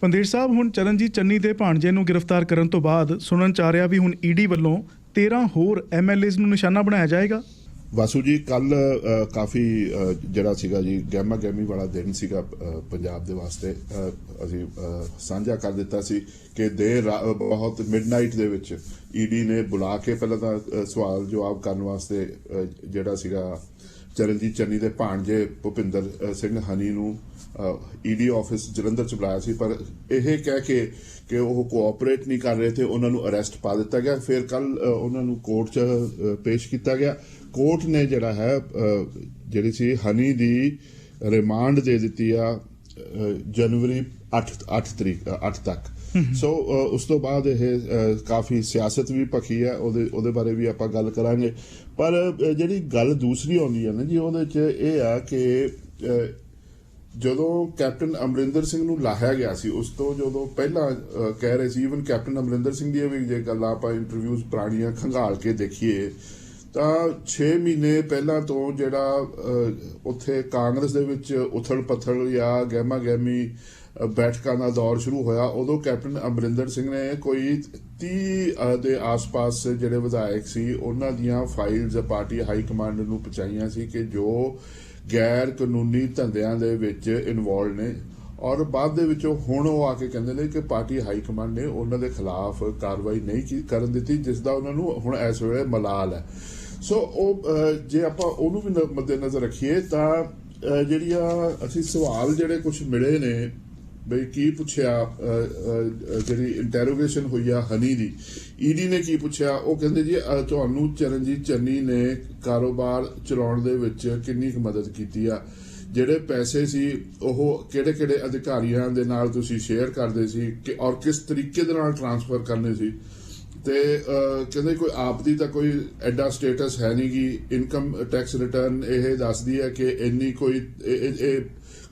ਪੰਦੇਰ ਸਾਹਿਬ, ਹੁਣ ਚਰਨਜੀਤ ਚੰਨੀ ਦੇ ਭਾਣਜੇ ਨੂੰ ਗ੍ਰਿਫਤਾਰ ਕਰਨ ਤੋਂ ਬਾਅਦ ਸੁਣਨ 'ਚ ਆ ਰਿਹਾ ਵੀ ਹੁਣ ਈਡੀ ਵੱਲੋਂ 13 ਹੋਰ MLAs ਨੂੰ ਨਿਸ਼ਾਨਾ ਬਣਾਇਆ ਜਾਏਗਾ। ਵਾਸੂ ਜੀ, ਕੱਲ ਕਾਫੀ ਜਿਹੜਾ ਸੀਗਾ ਜੀ ਗਹਿਮਾ ਗਹਿਮੀ ਵਾਲਾ ਦਿਨ ਸੀਗਾ ਪੰਜਾਬ ਦੇ ਵਾਸਤੇ। ਅਸੀਂ ਸਾਂਝਾ ਕਰ ਦਿੱਤਾ ਸੀ ਕਿ ਬਹੁਤ ਮਿਡਨਾਈਟ ਦੇ ਵਿੱਚ ਈਡੀ ਨੇ ਬੁਲਾ ਕੇ ਪਹਿਲਾਂ ਤਾਂ ਸਵਾਲ ਜਵਾਬ ਕਰਨ ਵਾਸਤੇ ਜਿਹੜਾ ਸੀਗਾ ਚਰਨਜੀਤ ਚੰਨੀ ਦੇ ਭਾਣਜੇ ਭੁਪਿੰਦਰ ਸਿੰਘ ਹਨੀ ਨੂੰ ਈਡੀ ਆਫਿਸ ਜਲੰਧਰ ਚ ਬੁਲਾਇਆ ਸੀ, ਪਰ ਇਹ ਕਹਿ ਕੇ ਕਿ ਉਹ ਕੋਆਪਰੇਟ ਨਹੀਂ ਕਰ ਰਹੇ ਥੇ ਉਹਨਾਂ ਨੂੰ ਅਰੈਸਟ ਪਾ ਦਿੱਤਾ ਗਿਆ। ਫਿਰ ਕੱਲ ਉਹਨਾਂ ਨੂੰ ਕੋਰਟ 'ਚ ਪੇਸ਼ ਕੀਤਾ ਗਿਆ। ਕੋਰਟ ਨੇ ਜਿਹੜਾ ਹੈ ਜਿਹੜੀ ਸੀ ਹਨੀ ਦੀ ਰਿਮਾਂਡ ਦੇ ਦਿੱਤੀ ਆ ਜਨਵਰੀ 8 ਤੱਕ। ਸੋ ਉਸ ਤੋਂ ਬਾਅਦ ਇਹ ਕਾਫੀ ਸਿਆਸਤ ਵੀ ਭਖੀ ਹੈ, ਉਹਦੇ ਬਾਰੇ ਵੀ ਆਪਾਂ ਗੱਲ ਕਰਾਂਗੇ। ਪਰ ਜਿਹੜੀ ਗੱਲ ਦੂਸਰੀ ਆਉਂਦੀ ਹੈ ਨਾ ਜੀ, ਉਹਦੇ 'ਚ ਇਹ ਆ ਕਿ ਜਦੋਂ ਕੈਪਟਨ ਅਮਰਿੰਦਰ ਸਿੰਘ ਨੂੰ ਲਾਹਿਆ ਗਿਆ ਸੀ, ਉਸ ਤੋਂ ਜਦੋਂ ਪਹਿਲਾਂ ਕਹਿ ਰਹੇ ਸੀ, ਈਵਨ ਕੈਪਟਨ ਅਮਰਿੰਦਰ ਸਿੰਘ ਦੀਆਂ ਵੀ ਜੇ ਗੱਲਾਂ ਆਪਾਂ ਇੰਟਰਵਿਊਜ਼ ਪੁਰਾਣੀਆਂ ਖੰਗਾਲ ਕੇ ਦੇਖੀਏ ਤਾਂ 6 ਮਹੀਨੇ ਪਹਿਲਾਂ ਤੋਂ ਜਿਹੜਾ ਉੱਥੇ ਕਾਂਗਰਸ ਦੇ ਵਿੱਚ ਉਥਲ ਪਥਲ ਜਾਂ ਗਹਿਮਾ ਗਹਿਮੀ ਬੈਠਕਾਂ ਦਾ ਦੌਰ ਸ਼ੁਰੂ ਹੋਇਆ, ਉਦੋਂ ਕੈਪਟਨ ਅਮਰਿੰਦਰ ਸਿੰਘ ਨੇ ਕੋਈ 30 ਦੇ ਆਸ-ਪਾਸ ਜਿਹੜੇ ਵਿਧਾਇਕ ਸੀ ਉਹਨਾਂ ਦੀਆਂ ਫਾਈਲਸ ਪਾਰਟੀ ਹਾਈ ਕਮਾਂਡ ਨੂੰ ਪਹੁੰਚਾਈਆਂ ਸੀ ਕਿ ਜੋ ਗੈਰ ਕਾਨੂੰਨੀ ਧੰਦਿਆਂ ਦੇ ਵਿੱਚ ਇਨਵੋਲਵ ਨੇ। ਔਰ ਬਾਅਦ ਦੇ ਵਿੱਚ ਹੁਣ ਉਹ ਆ ਕੇ ਕਹਿੰਦੇ ਨੇ ਕਿ ਪਾਰਟੀ ਹਾਈ ਕਮਾਂਡ ਨੇ ਉਹਨਾਂ ਦੇ ਖਿਲਾਫ ਕਾਰਵਾਈ ਨਹੀਂ ਕਰਨ ਦਿੱਤੀ, ਜਿਸ ਦਾ ਉਹਨਾਂ ਨੂੰ ਹੁਣ ਇਸ ਵੇਲੇ ਮਲਾਲ ਹੈ। ਸੋ ਉਹ ਜੇ ਆਪਾਂ ਉਹਨੂੰ ਵੀ ਮੱਦੇਨਜ਼ਰ ਰੱਖੀਏ ਤਾਂ ਜਿਹੜੀਆਂ ਅਸੀਂ ਸਵਾਲ ਜਿਹੜੇ ਕੁਝ ਮਿਲੇ ਨੇ ਬਈ ਕੀ ਪੁੱਛਿਆ, ਜਿਹੜੀ ਇੰਟੈਰੋਗੇਸ਼ਨ ਹੋਈ ਆ ਹਨੀ ਦੀ, ਈਡੀ ਨੇ ਕੀ ਪੁੱਛਿਆ, ਉਹ ਕਹਿੰਦੇ ਜੀ ਤੁਹਾਨੂੰ ਚਰਨਜੀਤ ਚੰਨੀ ਨੇ ਕਾਰੋਬਾਰ ਚਲਾਉਣ ਦੇ ਵਿੱਚ ਕਿੰਨੀ ਕੁ ਮਦਦ ਕੀਤੀ ਆ, ਜਿਹੜੇ ਪੈਸੇ ਸੀ ਉਹ ਕਿਹੜੇ ਕਿਹੜੇ ਅਧਿਕਾਰੀਆਂ ਦੇ ਨਾਲ ਤੁਸੀਂ ਸ਼ੇਅਰ ਕਰਦੇ ਸੀ ਔਰ ਕਿਸ ਤਰੀਕੇ ਦੇ ਨਾਲ ਟ੍ਰਾਂਸਫਰ ਕਰਨੇ ਸੀ। ਤੇ ਕਹਿੰਦੇ ਕੋਈ ਆਪ ਦੀ ਤਾਂ ਕੋਈ ਐਡਾ ਸਟੇਟਸ ਹੈ ਨਹੀਂ ਗੀ, ਇਨਕਮ ਟੈਕਸ ਰਿਟਰਨ ਇਹ ਦੱਸਦੀ ਹੈ ਕਿ ਇੰਨੀ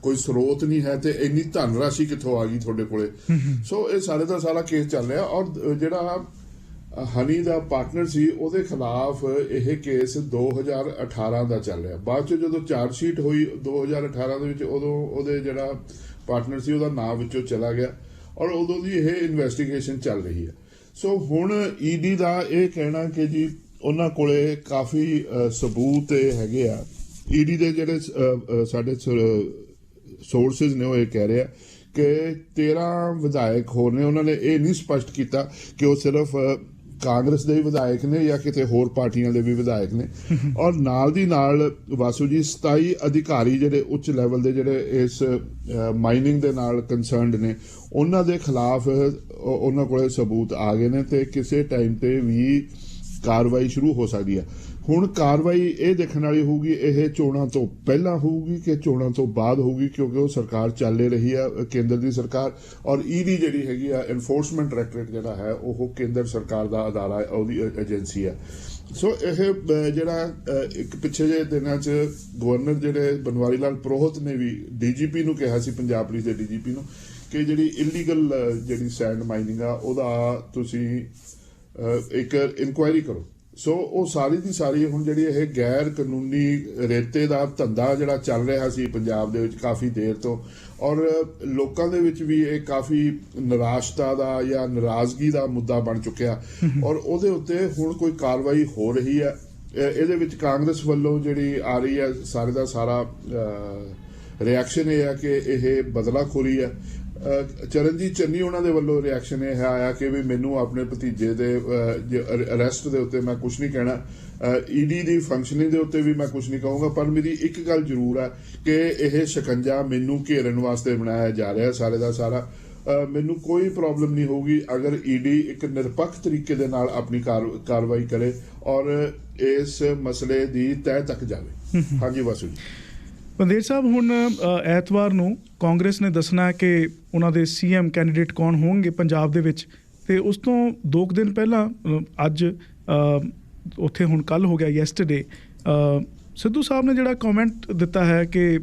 ਕੋਈ ਸਰੋਤ ਨਹੀਂ ਹੈ ਤੇ ਇੰਨੀ ਧਨ ਰਾਸ਼ੀ ਕਿੱਥੋਂ ਆ ਗਈ ਤੁਹਾਡੇ ਕੋਲੇ। ਸੋ ਇਹ ਸਾਰੇ ਦਾ ਸਾਰਾ ਕੇਸ ਚੱਲ ਰਿਹਾ ਔਰ ਜਿਹੜਾ ਹਨੀ ਦਾ ਪਾਰਟਨਰ ਸੀ ਉਹਦੇ ਖਿਲਾਫ ਇਹ ਕੇਸ 2018 ਦਾ ਚੱਲ ਰਿਹਾ। ਬਾਅਦ ਚ ਜਦੋਂ ਚਾਰਜ ਸ਼ੀਟ ਹੋਈ 2018 ਦੇ ਵਿੱਚ, ਉਦੋਂ ਉਹਦੇ ਜਿਹੜਾ ਪਾਰਟਨਰ ਸੀ ਉਹਦਾ ਨਾਮ ਵਿੱਚੋਂ ਚਲਾ ਗਿਆ ਔਰ ਉਦੋਂ ਦੀ ਇਹ ਇਨਵੈਸਟੀਗੇਸ਼ਨ ਚੱਲ ਰਹੀ ਹੈ। ਸੋ ਹੁਣ ਈਡੀ ਦਾ ਇਹ ਕਹਿਣਾ ਕਿ ਜੀ ਉਹਨਾਂ ਕੋਲੇ ਕਾਫੀ ਸਬੂਤ ਹੈਗੇ ਆ। ਈਡੀ ਦੇ ਜਿਹੜੇ ਸਾਡੇ ਸੋਰਸਿਸ ਨੇ ਉਹ ਇਹ ਕਹਿ ਰਹੇ ਆ ਕਿ 13 ਵਿਧਾਇਕ ਹੋਰ ਨੇ। ਉਹਨਾਂ ਨੇ ਇਹ ਨਹੀਂ ਸਪਸ਼ਟ ਕੀਤਾ ਕਿ ਉਹ ਸਿਰਫ ਕਾਂਗਰਸ ਦੇ ਵਿਧਾਇਕ ਨੇ ਜਾਂ ਕਿਤੇ ਹੋਰ ਪਾਰਟੀਆਂ ਦੇ ਵੀ ਵਿਧਾਇਕ ਨੇ। ਔਰ ਨਾਲ ਦੀ ਨਾਲ ਵਾਸੂ ਜੀ 27 ਅਧਿਕਾਰੀ ਜਿਹੜੇ ਉੱਚ ਲੈਵਲ ਦੇ ਜਿਹੜੇ ਇਸ ਮਾਈਨਿੰਗ ਦੇ ਨਾਲ ਕੰਸਰਨਡ ਨੇ, ਉਹਨਾਂ ਦੇ ਖਿਲਾਫ ਉਹਨਾਂ ਕੋਲੇ ਸਬੂਤ ਆ ਗਏ ਨੇ ਤੇ ਕਿਸੇ ਟਾਈਮ ਤੇ ਵੀ ਕਾਰਵਾਈ ਸ਼ੁਰੂ ਹੋ ਸਕਦੀ ਹੈ। ਹੁਣ ਕਾਰਵਾਈ ਇਹ ਦੇਖਣ ਵਾਲੀ ਹੋਊਗੀ ਇਹ ਚੋਣਾਂ ਤੋਂ ਪਹਿਲਾਂ ਹੋਊਗੀ ਕਿ ਚੋਣਾਂ ਤੋਂ ਬਾਅਦ ਹੋਊਗੀ, ਕਿਉਂਕਿ ਉਹ ਸਰਕਾਰ ਚੱਲ ਰਹੀ ਆ ਕੇਂਦਰ ਦੀ ਸਰਕਾਰ, ਔਰ ਈਡੀ ਜਿਹੜੀ ਹੈਗੀ ਆ ਐਨਫੋਰਸਮੈਂਟ ਡਾਇਰੈਕਟੋਰੇਟ ਜਿਹੜਾ ਹੈ ਉਹ ਕੇਂਦਰ ਸਰਕਾਰ ਦਾ ਅਦਾਰਾ, ਉਹਦੀ ਏਜੰਸੀ ਆ। ਸੋ ਇਹ ਜਿਹੜਾ ਇੱਕ ਪਿੱਛੇ ਜਿਹੇ ਦਿਨਾਂ 'ਚ ਗਵਰਨਰ ਜਿਹੜੇ ਬਨਵਾਰੀ ਲਾਲ ਪ੍ਰੋਹਤ ਨੇ ਵੀ DGP ਨੂੰ ਕਿਹਾ ਸੀ, ਪੰਜਾਬ ਪੁਲਿਸ ਦੇ DGP ਨੂੰ, ਕਿ ਜਿਹੜੀ ਇਲੀਗਲ ਜਿਹੜੀ ਸੈਂਡ ਮਾਈਨਿੰਗ ਆ ਉਹਦਾ ਤੁਸੀਂ ਇੱਕ ਇਨਕੁਆਇਰੀ ਕਰੋ। ਸੋ ਉਹ ਸਾਰੀ ਦੀ ਸਾਰੀ ਹੁਣ ਜਿਹੜੀ ਇਹ ਗੈਰ ਕਾਨੂੰਨੀ ਰੇਤੇ ਦਾ ਧੰਦਾ ਜਿਹੜਾ ਚੱਲ ਰਿਹਾ ਸੀ ਪੰਜਾਬ ਦੇ ਵਿੱਚ ਕਾਫੀ ਦੇਰ ਤੋਂ, ਔਰ ਲੋਕਾਂ ਦੇ ਵਿੱਚ ਵੀ ਇਹ ਕਾਫੀ ਨਿਰਾਸ਼ਤਾ ਦਾ ਜਾਂ ਨਾਰਾਜ਼ਗੀ ਦਾ ਮੁੱਦਾ ਬਣ ਚੁੱਕਿਆ ਔਰ ਉਹਦੇ ਉੱਤੇ ਹੁਣ ਕੋਈ ਕਾਰਵਾਈ ਹੋ ਰਹੀ ਹੈ। ਇਹਦੇ ਵਿੱਚ ਕਾਂਗਰਸ ਵੱਲੋਂ ਜਿਹੜੀ ਆ ਰਹੀ ਹੈ ਸਾਰੇ ਦਾ ਸਾਰਾ ਰਿਐਕਸ਼ਨ ਇਹ ਹੈ ਕਿ ਇਹ ਬਦਲਾਖੋਰੀ ਹੈ। ਚਰਨਜੀਤ ਚੰਨੀ ਉਹਨਾਂ ਦੇ ਵੱਲੋਂ ਰਿਐਕਸ਼ਨ ਇਹ ਆਇਆ ਕਿ ਵੀ ਮੈਨੂੰ ਆਪਣੇ ਭਤੀਜੇ ਦੇ ਅਰੈਸਟ ਦੇ ਉੱਤੇ ਮੈਂ ਕੁਝ ਨਹੀਂ ਕਹਿਣਾ, ਈਡੀ ਦੀ ਫੰਕਸ਼ਨਿੰਗ ਦੇ ਉੱਤੇ ਵੀ ਮੈਂ ਕੁਝ ਨਹੀਂ ਕਹੂੰਗਾ, ਪਰ ਮੇਰੀ ਇੱਕ ਗੱਲ ਜ਼ਰੂਰ ਹੈ ਕਿ ਇਹ ਸ਼ਿਕੰਜਾ ਮੈਨੂੰ ਘੇਰਨ ਵਾਸਤੇ ਬਣਾਇਆ ਜਾ ਰਿਹਾ ਸਾਰੇ ਦਾ ਸਾਰਾ। ਮੈਨੂੰ ਕੋਈ ਪ੍ਰੋਬਲਮ ਨਹੀਂ ਹੋਊਗੀ ਅਗਰ ਈਡੀ ਇੱਕ ਨਿਰਪੱਖ ਤਰੀਕੇ ਦੇ ਨਾਲ ਆਪਣੀ ਕਾਰਵਾਈ ਕਰੇ ਔਰ ਇਸ ਮਸਲੇ ਦੀ ਤਹਿ ਤੱਕ ਜਾਵੇ। ਹਾਂਜੀ ਵਾਸੂ ਜੀ। ਪੰਦੇਰ ਸਾਹਿਬ, ਹੁਣ ਐਤਵਾਰ ਨੂੰ ਕਾਂਗਰਸ ਨੇ ਦੱਸਣਾ ਹੈ ਕਿ ਉਹਨਾਂ ਦੇ CM ਕੈਂਡੀਡੇਟ ਕੌਣ ਹੋਣਗੇ ਪੰਜਾਬ ਦੇ ਵਿੱਚ, ਤੇ ਉਸ ਤੋਂ 2 ਦਿਨ ਪਹਿਲਾਂ ਅੱਜ ਉੱਥੇ ਹੁਣ ਕੱਲ ਹੋ ਗਿਆ ਯੈਸਟਰਡੇ, ਸਿੱਧੂ ਸਾਹਿਬ ਨੇ ਜਿਹੜਾ ਕਮੈਂਟ ਦਿੱਤਾ ਹੈ ਕਿ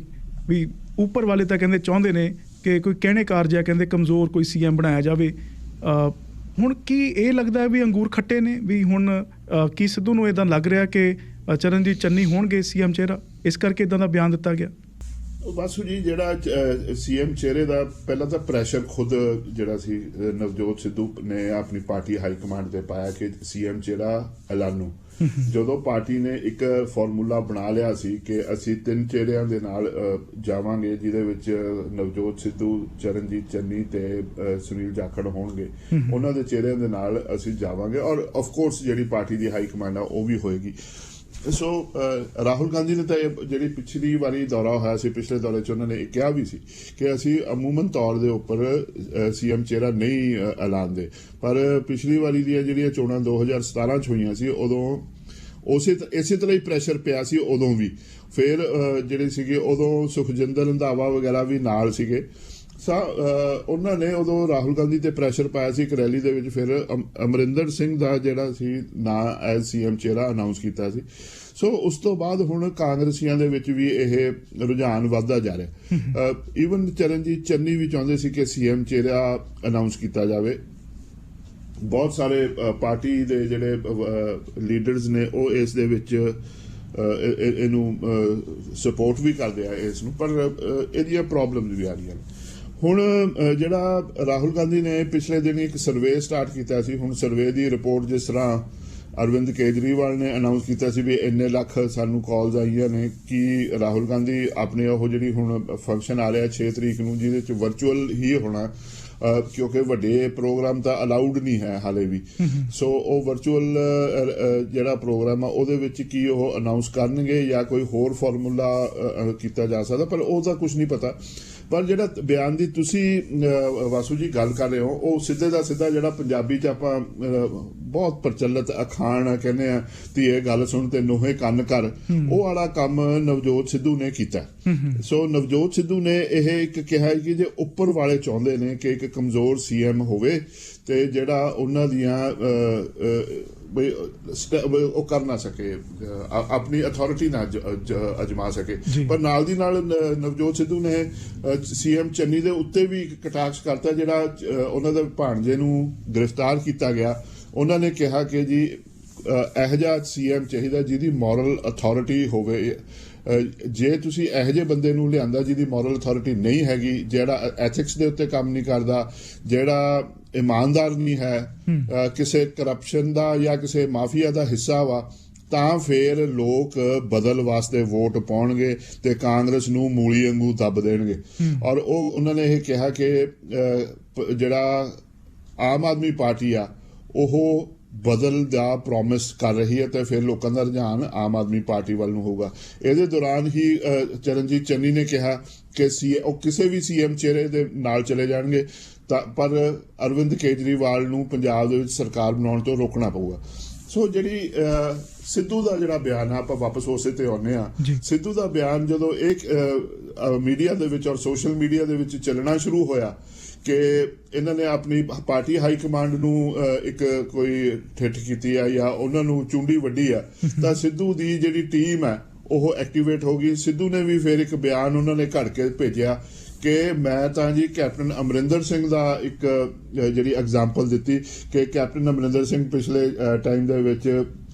ਵੀ ਉੱਪਰ ਵਾਲੇ ਤਾਂ ਕਹਿੰਦੇ ਚਾਹੁੰਦੇ ਨੇ ਕਿ ਕੋਈ ਕਹਿਣੇਕਾਰ ਜਿਹਾ ਕਹਿੰਦੇ ਕਮਜ਼ੋਰ ਕੋਈ CM ਬਣਾਇਆ ਜਾਵੇ। ਹੁਣ ਕੀ ਇਹ ਲੱਗਦਾ ਹੈ ਵੀ ਅੰਗੂਰ ਖੱਟੇ ਨੇ, ਵੀ ਹੁਣ ਕੀ ਸਿੱਧੂ ਨੂੰ ਇੱਦਾਂ ਲੱਗ ਰਿਹਾ ਕਿ ਚਰਨਜੀਤ ਚੰਨੀ ਹੋਣਗੇ CM ਚਿਹਰਾ, ਇਸ ਕਰਕੇ ਇੱਦਾਂ ਦਾ ਬਿਆਨ ਦਿੱਤਾ ਗਿਆ? ਵਾਸੂ ਜੀ, ਜਿਹੜਾ ਸੀਐਮ ਚਿਹਰੇ ਦਾ ਪਹਿਲਾਂ ਤਾਂ ਪ੍ਰੈਸ਼ਰ ਖੁਦ ਜਿਹੜਾ ਸੀ ਨਵਜੋਤ ਸਿੱਧੂ ਨੇ ਆਪਣੀ ਪਾਰਟੀ ਹਾਈ ਕਮਾਂਡ ਤੇ ਪਾਇਆ ਕਿ ਸੀਐਮ ਚਿਹਰਾ ਐਲਾਨੂ। ਜਦੋਂ ਪਾਰਟੀ ਨੇ ਇੱਕ ਫਾਰਮੂਲਾ ਬਣਾ ਲਿਆ ਸੀ ਕਿ ਅਸੀਂ 3 ਚਿਹਰਿਆਂ ਦੇ ਨਾਲ ਜਾਵਾਂਗੇ, ਜਿਹਦੇ ਵਿੱਚ ਨਵਜੋਤ ਸਿੱਧੂ, ਚਰਨਜੀਤ ਚੰਨੀ ਤੇ ਸੁਨੀਲ ਜਾਖੜ ਹੋਣਗੇ, ਉਹਨਾਂ ਦੇ ਚਿਹਰਿਆਂ ਦੇ ਨਾਲ ਅਸੀਂ ਜਾਵਾਂਗੇ ਔਰ ਆਫ ਕੋਰਸ ਜਿਹੜੀ ਪਾਰਟੀ ਦੀ ਹਾਈ ਕਮਾਂਡ ਆ ਉਹ ਵੀ ਹੋਏਗੀ। ਸੋ ਰਾਹੁਲ ਗਾਂਧੀ ਨੇ ਤਾਂ ਜਿਹੜੀ ਪਿਛਲੀ ਵਾਰੀ ਦੌਰਾ ਹੋਇਆ ਸੀ, ਪਿਛਲੇ ਦੌਰੇ 'ਚ ਉਹਨਾਂ ਨੇ ਇਹ ਕਿਹਾ ਵੀ ਸੀ ਕਿ ਅਸੀਂ ਅਮੂਮਨ ਤੌਰ ਦੇ ਉੱਪਰ ਸੀਐਮ ਚਿਹਰਾ ਨਹੀਂ ਐਲਾਨਦੇ, ਪਰ ਪਿਛਲੀ ਵਾਰੀ ਦੀਆਂ ਜਿਹੜੀਆਂ ਚੋਣਾਂ 2017 'ਚ ਹੋਈਆਂ ਸੀ ਉਦੋਂ ਇਸੇ ਤਰ੍ਹਾਂ ਹੀ ਪ੍ਰੈਸ਼ਰ ਪਿਆ ਸੀ ਉਦੋਂ ਵੀ। ਫਿਰ ਜਿਹੜੇ ਸੀਗੇ ਉਦੋਂ ਸੁਖਜਿੰਦਰ ਰੰਧਾਵਾ ਵਗੈਰਾ ਵੀ ਨਾਲ ਸੀਗੇ। ਉਹਨਾਂ ਨੇ ਉਦੋਂ ਰਾਹੁਲ ਗਾਂਧੀ ਤੇ ਪ੍ਰੈਸ਼ਰ ਪਾਇਆ ਸੀ ਇੱਕ ਰੈਲੀ ਦੇ ਵਿੱਚ। ਫਿਰ ਅਮਰਿੰਦਰ ਸਿੰਘ ਦਾ ਜਿਹੜਾ ਸੀ ਨਾਂ ਐਜ਼ ਸੀਐਮ ਚਿਹਰਾ ਅਨਾਉਂਸ ਕੀਤਾ ਸੀ। ਸੋ ਉਸ ਤੋਂ ਬਾਅਦ ਹੁਣ ਕਾਂਗਰਸੀਆਂ ਦੇ ਵਿੱਚ ਵੀ ਇਹ ਰੁਝਾਨ ਵੱਧਦਾ ਜਾ ਰਿਹਾ। ਈਵਨ ਚਰਨਜੀਤ ਚੰਨੀ ਵੀ ਚਾਹੁੰਦੇ ਸੀ ਕਿ ਸੀਐਮ ਚਿਹਰਾ ਅਨਾਉਂਸ ਕੀਤਾ ਜਾਵੇ। ਬਹੁਤ ਸਾਰੇ ਪਾਰਟੀ ਦੇ ਜਿਹੜੇ ਲੀਡਰਸ ਨੇ ਉਹ ਇਸ ਦੇ ਵਿੱਚ ਇਹਨੂੰ ਸਪੋਰਟ ਵੀ ਕਰਦੇ ਆ ਇਸ ਨੂੰ, ਪਰ ਇਹਦੀਆਂ ਪ੍ਰੋਬਲਮਸ ਵੀ ਆ ਰਹੀਆਂ ਨੇ। ਹੁਣ ਜਿਹੜਾ ਰਾਹੁਲ ਗਾਂਧੀ ਨੇ ਪਿਛਲੇ ਦਿਨ ਇੱਕ ਸਰਵੇ ਸਟਾਰਟ ਕੀਤਾ ਸੀ। ਹੁਣ ਸਰਵੇ ਦੀ ਰਿਪੋਰਟ ਜਿਸ ਤਰ੍ਹਾਂ ਅਰਵਿੰਦ ਕੇਜਰੀਵਾਲ ਨੇ ਅਨਾਉਂਸ ਕੀਤਾ ਸੀ ਵੀ ਇੰਨੇ ਲੱਖ ਸਾਨੂੰ ਕਾਲਸ ਆਈਆਂ ਨੇ, ਕਿ ਰਾਹੁਲ ਗਾਂਧੀ ਆਪਣੇ ਉਹ ਜਿਹੜੀ ਹੁਣ ਫੰਕਸ਼ਨ ਆ ਰਿਹਾ 6 ਤਰੀਕ ਨੂੰ, ਜਿਹਦੇ 'ਚ ਵਰਚੁਅਲ ਹੀ ਹੋਣਾ, ਕਿਉਂਕਿ ਵੱਡੇ ਪ੍ਰੋਗਰਾਮ ਤਾਂ ਅਲਾਉਡ ਨਹੀਂ ਹੈ ਹਾਲੇ ਵੀ। ਸੋ ਉਹ ਵਰਚੁਅਲ ਜਿਹੜਾ ਪ੍ਰੋਗਰਾਮ ਆ ਉਹਦੇ ਵਿੱਚ ਕੀ ਉਹ ਅਨਾਉਂਸ ਕਰਨਗੇ ਜਾਂ ਕੋਈ ਹੋਰ ਫਾਰਮੂਲਾ ਕੀਤਾ ਜਾ ਸਕਦਾ, ਪਰ ਉਹਦਾ ਕੁਝ ਨਹੀਂ ਪਤਾ। ਪਰ ਜਿਹੜਾ ਬਿਆਨ ਦੀ ਤੁਸੀਂ ਵਾਸੂ ਜੀ ਗੱਲ ਕਰ ਰਹੇ ਹੋ, ਉਹ ਸਿੱਧੇ ਦਾ ਸਿੱਧਾ ਜਿਹੜਾ ਪੰਜਾਬੀ 'ਚ ਆਪਾਂ ਬਹੁਤ ਪ੍ਰਚਲਿਤ ਅਖਾਣ ਕਹਿੰਦੇ ਆ ਧੀਏ ਗੱਲ ਸੁਣ ਤੇ ਨੋਹੇ ਕੰਨ ਕਰ, ਉਹ ਵਾਲਾ ਕੰਮ ਨਵਜੋਤ ਸਿੱਧੂ ਨੇ ਕੀਤਾ। ਸੋ ਨਵਜੋਤ ਸਿੱਧੂ ਨੇ ਇਹ ਇੱਕ ਕਿਹਾ ਕਿ ਜੇ ਉੱਪਰ ਵਾਲੇ ਚਾਹੁੰਦੇ ਨੇ ਕਿ ਇੱਕ ਕਮਜ਼ੋਰ ਸੀਐਮ ਹੋਵੇ ਤੇ ਜਿਹੜਾ ਉਹਨਾਂ ਦੀਆਂ ਉਹ ਕਰ ਨਾ ਸਕੇ, ਆਪਣੀ ਅਥਾਰਟੀ ਨਾ ਅਜਮਾ ਸਕੇ। ਪਰ ਨਾਲ ਦੀ ਨਾਲ ਨਵਜੋਤ ਸਿੱਧੂ ਨੇ ਸੀਐਮ ਚੰਨੀ ਦੇ ਉੱਤੇ ਵੀ ਕਟਾਕਸ਼ ਕਰਤਾ, ਜਿਹੜਾ ਉਹਨਾਂ ਦੇ ਭਾਣਜੇ ਨੂੰ ਗ੍ਰਿਫਤਾਰ ਕੀਤਾ ਗਿਆ। ਉਹਨਾਂ ਨੇ ਕਿਹਾ ਕਿ ਜੀ ਇਹੋ ਜਿਹਾ ਸੀਐਮ ਚਾਹੀਦਾ ਜਿਹਦੀ ਮੋਰਲ ਅਥਾਰਟੀ ਹੋਵੇ। ਜੇ ਤੁਸੀਂ ਇਹੋ ਜਿਹੇ ਬੰਦੇ ਨੂੰ ਲਿਆਂਦਾ ਜਿਹਦੀ ਮੋਰਲ ਅਥਾਰਟੀ ਨਹੀਂ ਹੈਗੀ, ਜਿਹੜਾ ਐਥਿਕਸ ਦੇ ਉੱਤੇ ਕੰਮ ਨਹੀਂ ਕਰਦਾ, ਜਿਹੜਾ ਇਮਾਨਦਾਰ ਨਹੀਂ ਹੈ, ਕਿਸੇ ਕਰਪਸ਼ਨ ਦਾ ਜਾਂ ਕਿਸੇ ਮਾਫੀਆ ਦਾ ਹਿੱਸਾ ਵਾ, ਤਾਂ ਫਿਰ ਲੋਕ ਬਦਲ ਵਾਸਤੇ ਵੋਟ ਪਾਉਣਗੇ ਤੇ ਕਾਂਗਰਸ ਨੂੰ ਮੂਲੀ ਵਾਂਗੂ ਦੱਬ ਦੇਣਗੇ। ਔਰ ਉਹਨਾਂ ਨੇ ਇਹ ਕਿਹਾ ਕਿ ਜਿਹੜਾ ਆਮ ਆਦਮੀ ਪਾਰਟੀ ਆ ਉਹ ਬਦਲ ਦਾ ਪ੍ਰੋਮਿਸ ਕਰ ਰਹੀ ਹੈ ਤੇ ਫਿਰ ਲੋਕਾਂ ਦਾ ਰੁਝਾਨ ਆਮ ਆਦਮੀ ਪਾਰਟੀ ਵੱਲ ਨੂੰ ਹੋਊਗਾ। ਇਹਦੇ ਦੌਰਾਨ ਹੀ ਚਰਨਜੀਤ ਚੰਨੀ ਨੇ ਕਿਹਾ ਕਿ ਉਹ ਕਿਸੇ ਵੀ ਸੀਐਮ ਚਿਹਰੇ ਦੇ ਨਾਲ ਚਲੇ ਜਾਣਗੇ, ਪਰ ਅਰਵਿੰਦ ਕੇਜਰੀਵਾਲ ਨੂੰ ਪੰਜਾਬ ਦੇ ਵਿੱਚ ਸਰਕਾਰ ਬਣਾਉਣ ਤੋਂ ਰੋਕਣਾ ਪਊਗਾ। ਸੋ ਜਿਹੜੀ ਸਿੱਧੂ ਦਾ ਜਿਹੜਾ ਬਿਆਨ ਆ, ਆਪਾਂ ਵਾਪਸ ਉਸੇ ਤੇ ਆਉਂਦੇ ਆ। ਸਿੱਧੂ ਦਾ ਬਿਆਨ ਜਦੋਂ ਇੱਕ ਮੀਡੀਆ ਦੇ ਵਿੱਚ ਔਰ ਸੋਸ਼ਲ ਮੀਡੀਆ ਦੇ ਵਿੱਚ ਚੱਲਣਾ ਸ਼ੁਰੂ ਹੋਇਆ ਕਿ ਇਹਨਾਂ ਨੇ ਆਪਣੀ ਪਾਰਟੀ ਹਾਈ ਕਮਾਂਡ ਨੂੰ ਇੱਕ ਕੋਈ ਠਿੱਠ ਕੀਤੀ ਆ ਜਾਂ ਉਹਨਾਂ ਨੂੰ ਚੁੰਡੀ ਵੱਢੀ ਆ, ਤਾਂ ਸਿੱਧੂ ਦੀ ਜਿਹੜੀ ਟੀਮ ਹੈ ਉਹ ਐਕਟੀਵੇਟ ਹੋ ਗਈ। ਸਿੱਧੂ ਨੇ ਵੀ ਫਿਰ ਇੱਕ ਬਿਆਨ ਉਹਨਾਂ ਨੇ ਘੜ ਕੇ ਭੇਜਿਆ ਕਿ ਮੈਂ ਤਾਂ ਜੀ ਕੈਪਟਨ ਅਮਰਿੰਦਰ ਸਿੰਘ ਦਾ ਇੱਕ ਜਿਹੜੀ ਐਗਜ਼ਾਮਪਲ ਦਿੱਤੀ ਕਿ ਕੈਪਟਨ ਅਮਰਿੰਦਰ ਸਿੰਘ ਪਿਛਲੇ ਟਾਈਮ ਦੇ ਵਿੱਚ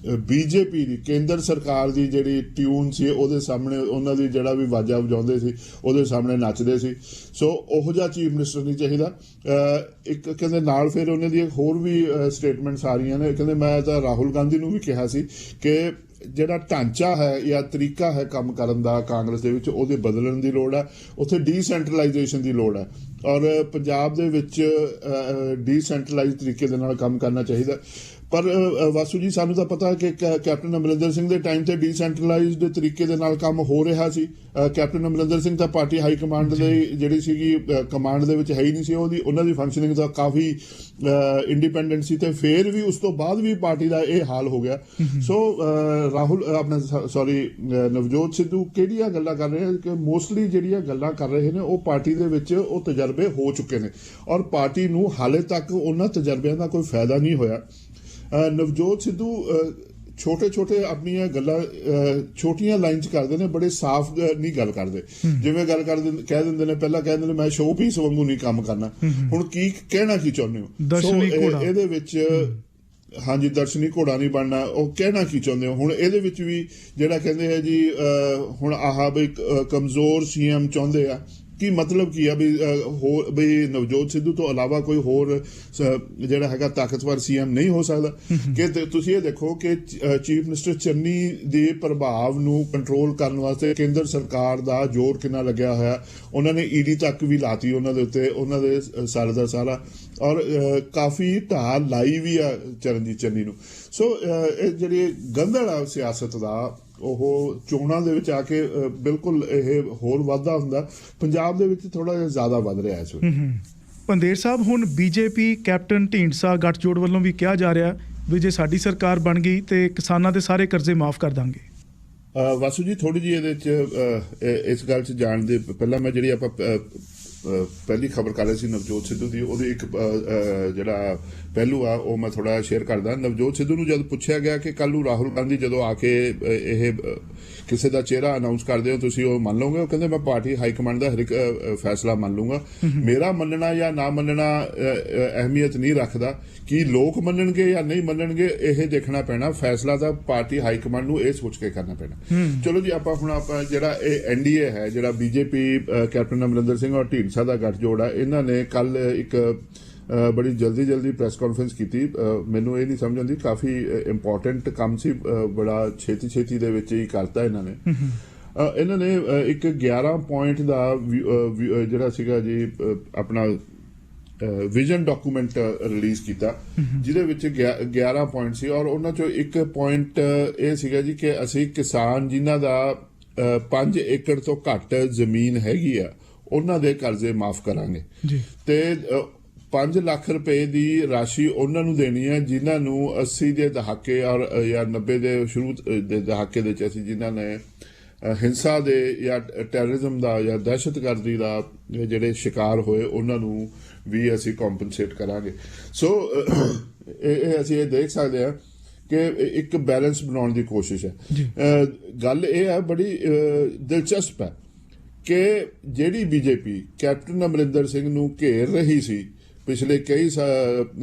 ਬੀਜੇਪੀ ਦੀ ਕੇਂਦਰ ਸਰਕਾਰ ਦੀ ਜਿਹੜੀ ਟਿਊਨ ਸੀ ਉਹਦੇ ਸਾਹਮਣੇ ਉਹਨਾਂ ਦੀ ਜਿਹੜਾ ਵੀ ਵਾਜਾ ਵਜਾਉਂਦੇ ਸੀ ਉਹਦੇ ਸਾਹਮਣੇ ਨੱਚਦੇ ਸੀ। ਸੋ ਉਹੋ ਜਿਹਾ ਚੀਫ ਮਿਨਿਸਟਰ ਨਹੀਂ ਚਾਹੀਦਾ। ਇੱਕ ਕਹਿੰਦੇ ਨਾਲ ਫਿਰ ਉਹਨਾਂ ਦੀ ਹੋਰ ਵੀ ਸਟੇਟਮੈਂਟਸ ਆ ਰਹੀਆਂ ਨੇ। ਕਹਿੰਦੇ ਮੈਂ ਤਾਂ ਰਾਹੁਲ ਗਾਂਧੀ ਨੂੰ ਵੀ ਕਿਹਾ ਸੀ ਕਿ ਜਿਹੜਾ ਢਾਂਚਾ ਹੈ ਜਾਂ ਤਰੀਕਾ ਹੈ ਕੰਮ ਕਰਨ ਦਾ ਕਾਂਗਰਸ ਦੇ ਵਿੱਚ, ਉਹਦੇ ਬਦਲਣ ਦੀ ਲੋੜ ਹੈ। ਉੱਥੇ ਡੀਸੈਂਟਰਲਾਈਜੇਸ਼ਨ ਦੀ ਲੋੜ ਹੈ ਔਰ ਪੰਜਾਬ ਦੇ ਵਿੱਚ ਡੀਸੈਂਟਰਲਾਈਜ਼ ਤਰੀਕੇ ਦੇ ਨਾਲ ਕੰਮ ਕਰਨਾ ਚਾਹੀਦਾ। ਪਰ ਵਾਸੂ ਜੀ ਸਾਨੂੰ ਤਾਂ ਪਤਾ ਕਿ ਕੈਪਟਨ ਅਮਰਿੰਦਰ ਸਿੰਘ ਦੇ ਟਾਈਮ ਤੇ ਡੀਸੈਂਟਰਲਾਈਜ਼ਡ ਤਰੀਕੇ ਦੇ ਨਾਲ ਕੰਮ ਹੋ ਰਿਹਾ ਸੀ। ਕੈਪਟਨ ਅਮਰਿੰਦਰ ਸਿੰਘ ਤਾਂ ਪਾਰਟੀ ਹਾਈ ਕਮਾਂਡ ਦੇ ਜਿਹੜੀ ਸੀਗੀ ਕਮਾਂਡ ਦੇ ਵਿੱਚ ਹੈ ਹੀ ਨਹੀਂ ਸੀ। ਉਹਨਾਂ ਦੀ ਫੰਕਸ਼ਨਿੰਗ ਦਾ ਕਾਫੀ ਇੰਡੀਪੈਂਡੈਂਟ ਸੀ ਤੇ ਫਿਰ ਵੀ ਉਸ ਤੋਂ ਬਾਅਦ ਵੀ ਪਾਰਟੀ ਦਾ ਇਹ ਹਾਲ ਹੋ ਗਿਆ। ਸੋ ਨਵਜੋਤ ਸਿੱਧੂ ਕਿਹੜੀਆਂ ਗੱਲਾਂ ਕਰ ਰਹੇ ਕਿ ਮੋਸਟਲੀ ਜਿਹੜੀਆਂ ਗੱਲਾਂ ਕਰ ਰਹੇ ਨੇ ਉਹ ਪਾਰਟੀ ਦੇ ਵਿੱਚ ਉਹ ਤਜਰਬੇ ਹੋ ਚੁੱਕੇ ਨੇ ਔਰ ਪਾਰਟੀ ਨੂੰ ਹਾਲੇ ਤੱਕ ਉਹਨਾਂ ਤਜਰਬਿਆਂ ਦਾ ਕੋਈ ਫਾਇਦਾ ਨਹੀਂ ਹੋਇਆ। ਨਵਜੋਤ ਸਿੱਧੂ ਛੋਟੇ ਆਪਣੀਆਂ ਗੱਲਾਂ ਛੋਟੀਆਂ ਲਾਈਨ 'ਚ ਕਰਦੇ ਨੇ, ਬੜੇ ਸਾਫ਼ ਨਹੀਂ ਗੱਲ ਕਰਦੇ। ਜਿਵੇਂ ਗੱਲ ਕਰਦੇ ਕਹਿ ਦਿੰਦੇ ਨੇ, ਪਹਿਲਾਂ ਕਹਿ ਦਿੰਦੇ ਨੇ ਮੈਂ ਸ਼ੋਅ ਪੀਸ ਵਾਂਗੂ ਨਹੀਂ ਕੰਮ ਕਰਨਾ। ਹੁਣ ਕੀ ਕਹਿਣਾ ਕੀ ਚਾਹੁੰਦੇ ਹੋ? ਸੋ ਇਹਦੇ ਵਿੱਚ ਹਾਂਜੀ ਦਰਸ਼ਨੀ ਘੋੜਾ ਨਹੀਂ ਬਣਨਾ, ਉਹ ਕਹਿਣਾ ਕੀ ਚਾਹੁੰਦੇ ਹੋ? ਹੁਣ ਇਹਦੇ ਵਿੱਚ ਵੀ ਜਿਹੜਾ ਕਹਿੰਦੇ ਆ ਜੀ ਹੁਣ ਆਹ ਵੀ ਕਮਜ਼ੋਰ ਸੀਐਮ ਚਾਹੁੰਦੇ ਆ, ਕੀ ਮਤਲਬ ਕੀ ਆ ਵੀ ਹੋਰ ਵੀ ਨਵਜੋਤ ਸਿੱਧੂ ਤੋਂ ਇਲਾਵਾ ਕੋਈ ਹੋਰ ਜਿਹੜਾ ਹੈਗਾ ਤਾਕਤਵਰ ਸੀਐਮ ਨਹੀਂ ਹੋ ਸਕਦਾ? ਕਿ ਤੁਸੀਂ ਇਹ ਦੇਖੋ ਕਿ ਚੀਫ ਮਿਨਿਸਟਰ ਚੰਨੀ ਦੇ ਪ੍ਰਭਾਵ ਨੂੰ ਕੰਟਰੋਲ ਕਰਨ ਵਾਸਤੇ ਕੇਂਦਰ ਸਰਕਾਰ ਦਾ ਜ਼ੋਰ ਕਿੰਨਾ ਲੱਗਿਆ ਹੋਇਆ। ਉਹਨਾਂ ਨੇ ਈਡੀ ਤੱਕ ਵੀ ਲਾਤੀ ਉਹਨਾਂ ਦੇ ਉੱਤੇ, ਉਹਨਾਂ ਦੇ ਸਾਰੇ ਦਾ ਸਾਰਾ, ਔਰ ਕਾਫੀ ਢਾਲ ਲਾਈ ਵੀ ਆ ਚਰਨਜੀਤ ਚੰਨੀ ਨੂੰ। ਸੋ ਇਹ ਜਿਹੜੀ ਗੰਧੜ ਆ ਸਿਆਸਤ ਦਾ, ਉਹ ਚੋਣਾਂ ਦੇ ਵਿੱਚ ਆ ਕੇ ਬਿਲਕੁਲ ਇਹ ਹੋਰ ਵਾਧਾ ਹੁੰਦਾ। ਪੰਜਾਬ ਦੇ ਵਿੱਚ ਥੋੜਾ ਜਿਹਾ ਜ਼ਿਆਦਾ ਵੱਧ ਰਿਹਾ ਇਸ ਵੇਲੇ। ਪੰਦੇਰ ਸਾਹਿਬ, ਹੁਣ ਬੀਜੇਪੀ ਕੈਪਟਨ ਢੀਂਡਸਾ ਗੱਠਜੋੜ ਵੱਲੋਂ ਵੀ ਕਿਹਾ ਜਾ ਰਿਹਾ ਵੀ ਜੇ ਸਾਡੀ ਸਰਕਾਰ ਬਣ ਗਈ ਤੇ ਕਿਸਾਨਾਂ ਦੇ ਸਾਰੇ ਕਰਜ਼ੇ ਮਾਫ ਕਰ ਦਾਂਗੇ। ਵਾਸੂ ਜੀ ਥੋੜੀ ਜਿਹੀ ਇਹਦੇ 'ਚ ਇਸ ਗੱਲ 'ਚ ਜਾਣ ਦੇ ਪਹਿਲਾਂ ਮੈਂ ਜਿਹੜੀ ਆਪਾਂ ਪਹਿਲੀ ਖਬਰ ਕਰ ਰਹੇ ਸੀ ਨਵਜੋਤ ਸਿੱਧੂ ਦੀ, ਉਹਦੀ ਇੱਕ ਜਿਹੜਾ ਪਹਿਲੂ ਆ ਉਹ ਮੈਂ ਥੋੜਾ ਸ਼ੇਅਰ ਕਰਦਾ। ਨਵਜੋਤ ਸਿੱਧੂ ਨੂੰ ਜਦ ਪੁੱਛਿਆ ਗਿਆ ਕਿ ਕੱਲ ਨੂੰ ਰਾਹੁਲ ਗਾਂਧੀ ਜਦੋਂ ਆ ਕੇ ਇਹ ਕਿਸੇ ਦਾ ਚਿਹਰਾ ਅਨਾਉਂਸ ਕਰਦੇ ਹੋ ਤੁਸੀਂ ਉਹ ਮੰਨ ਲਓਗੇ? ਉਹ ਕਹਿੰਦੇ ਮੈਂ ਪਾਰਟੀ ਹਾਈ ਕਮਾਂਡ ਦਾ ਹਰ ਇੱਕ ਫੈਸਲਾ ਮੰਨ ਲੂੰਗਾ, ਮੇਰਾ ਮੰਨਣਾ ਜਾਂ ਨਾ ਮੰਨਣਾ ਅਹਿਮੀਅਤ ਨਹੀਂ ਰੱਖਦਾ, ਕਿ ਲੋਕ ਮੰਨਣਗੇ ਜਾਂ ਨਹੀਂ ਮੰਨਣਗੇ ਇਹ ਦੇਖਣਾ ਪੈਣਾ, ਫੈਸਲਾ ਤਾਂ ਪਾਰਟੀ ਹਾਈ ਕਮਾਂਡ ਨੂੰ ਇਹ ਸੋਚ ਕੇ ਕਰਨਾ ਪੈਣਾ। ਚਲੋ ਜੀ ਆਪਾਂ ਜਿਹੜਾ ਇਹ ਐਨਡੀਏ ਹੈ, ਜਿਹੜਾ ਬੀਜੇਪੀ ਕੈਪਟਨ ਅਮਰਿੰਦਰ ਸਿੰਘ ਔਰ ਢੀਂਡਸਾ ਦਾ ਗੱਠਜੋੜ ਆ, ਇਹਨਾਂ ਨੇ ਕੱਲ ਇੱਕ ਬੜੀ ਜਲਦੀ ਪ੍ਰੈਸ ਕਾਨਫਰੰਸ ਕੀਤੀ। ਮੈਨੂੰ ਇਹ ਨਹੀਂ ਸਮਝ ਆਉਂਦੀ, ਕਾਫੀ ਇੰਪੋਰਟੈਂਟ ਕੰਮ ਸੀ, ਬੜਾ ਛੇਤੀ ਦੇ ਵਿੱਚ ਹੀ ਕਰਤਾ ਇਹਨਾਂ ਨੇ। ਇਹਨਾਂ ਨੇ ਇੱਕ 11 ਪੁਆਇੰਟ ਦਾ ਜਿਹੜਾ ਸੀਗਾ ਜੀ ਆਪਣਾ ਵਿਜ਼ਨ ਡਾਕੂਮੈਂਟ ਰਿਲੀਜ਼ ਕੀਤਾ, ਜਿਹਦੇ ਵਿੱਚ 11 ਪੁਆਇੰਟ ਸੀ, ਔਰ ਉਹਨਾਂ ਚੋਂ ਇੱਕ ਪੁਆਇੰਟ ਇਹ ਸੀਗਾ ਜੀ ਕਿ ਅਸੀਂ ਕਿਸਾਨ ਜਿਨ੍ਹਾਂ ਦਾ 5 ਏਕੜ ਤੋਂ ਘੱਟ ਜ਼ਮੀਨ ਹੈਗੀ ਆ ਉਹਨਾਂ ਦੇ ਕਰਜ਼ੇ ਮਾਫ ਕਰਾਂਗੇ ਤੇ 5 ਲੱਖ ਰੁਪਏ ਦੀ ਰਾਸ਼ੀ ਉਹਨਾਂ ਨੂੰ ਦੇਣੀ ਹੈ ਜਿਨ੍ਹਾਂ ਨੂੰ 80 ਦੇ ਦਹਾਕੇ ਔਰ ਜਾਂ 90 ਦੇ ਸ਼ੁਰੂ ਦੇ ਦਹਾਕੇ ਦੇ ਵਿੱਚ ਅਸੀਂ ਜਿਨ੍ਹਾਂ ਨੇ ਹਿੰਸਾ ਦੇ ਜਾਂ ਟੈਰਰਿਜ਼ਮ ਦਾ ਜਾਂ ਦਹਿਸ਼ਤਗਰਦੀ ਦਾ ਜਿਹੜੇ ਸ਼ਿਕਾਰ ਹੋਏ ਉਹਨਾਂ ਨੂੰ ਵੀ ਅਸੀਂ ਕੰਪਨਸੇਟ ਕਰਾਂਗੇ। ਸੋ ਇਹ ਅਸੀਂ ਇਹ ਦੇਖ ਸਕਦੇ ਹਾਂ ਕਿ ਇੱਕ ਬੈਲੈਂਸ ਬਣਾਉਣ ਦੀ ਕੋਸ਼ਿਸ਼ ਹੈ। ਗੱਲ ਇਹ ਹੈ ਬੜੀ ਦਿਲਚਸਪ ਹੈ ਕਿ ਜਿਹੜੀ ਬੀਜੇਪੀ ਕੈਪਟਨ ਅਮਰਿੰਦਰ ਸਿੰਘ ਨੂੰ ਘੇਰ ਰਹੀ ਸੀ ਪਿਛਲੇ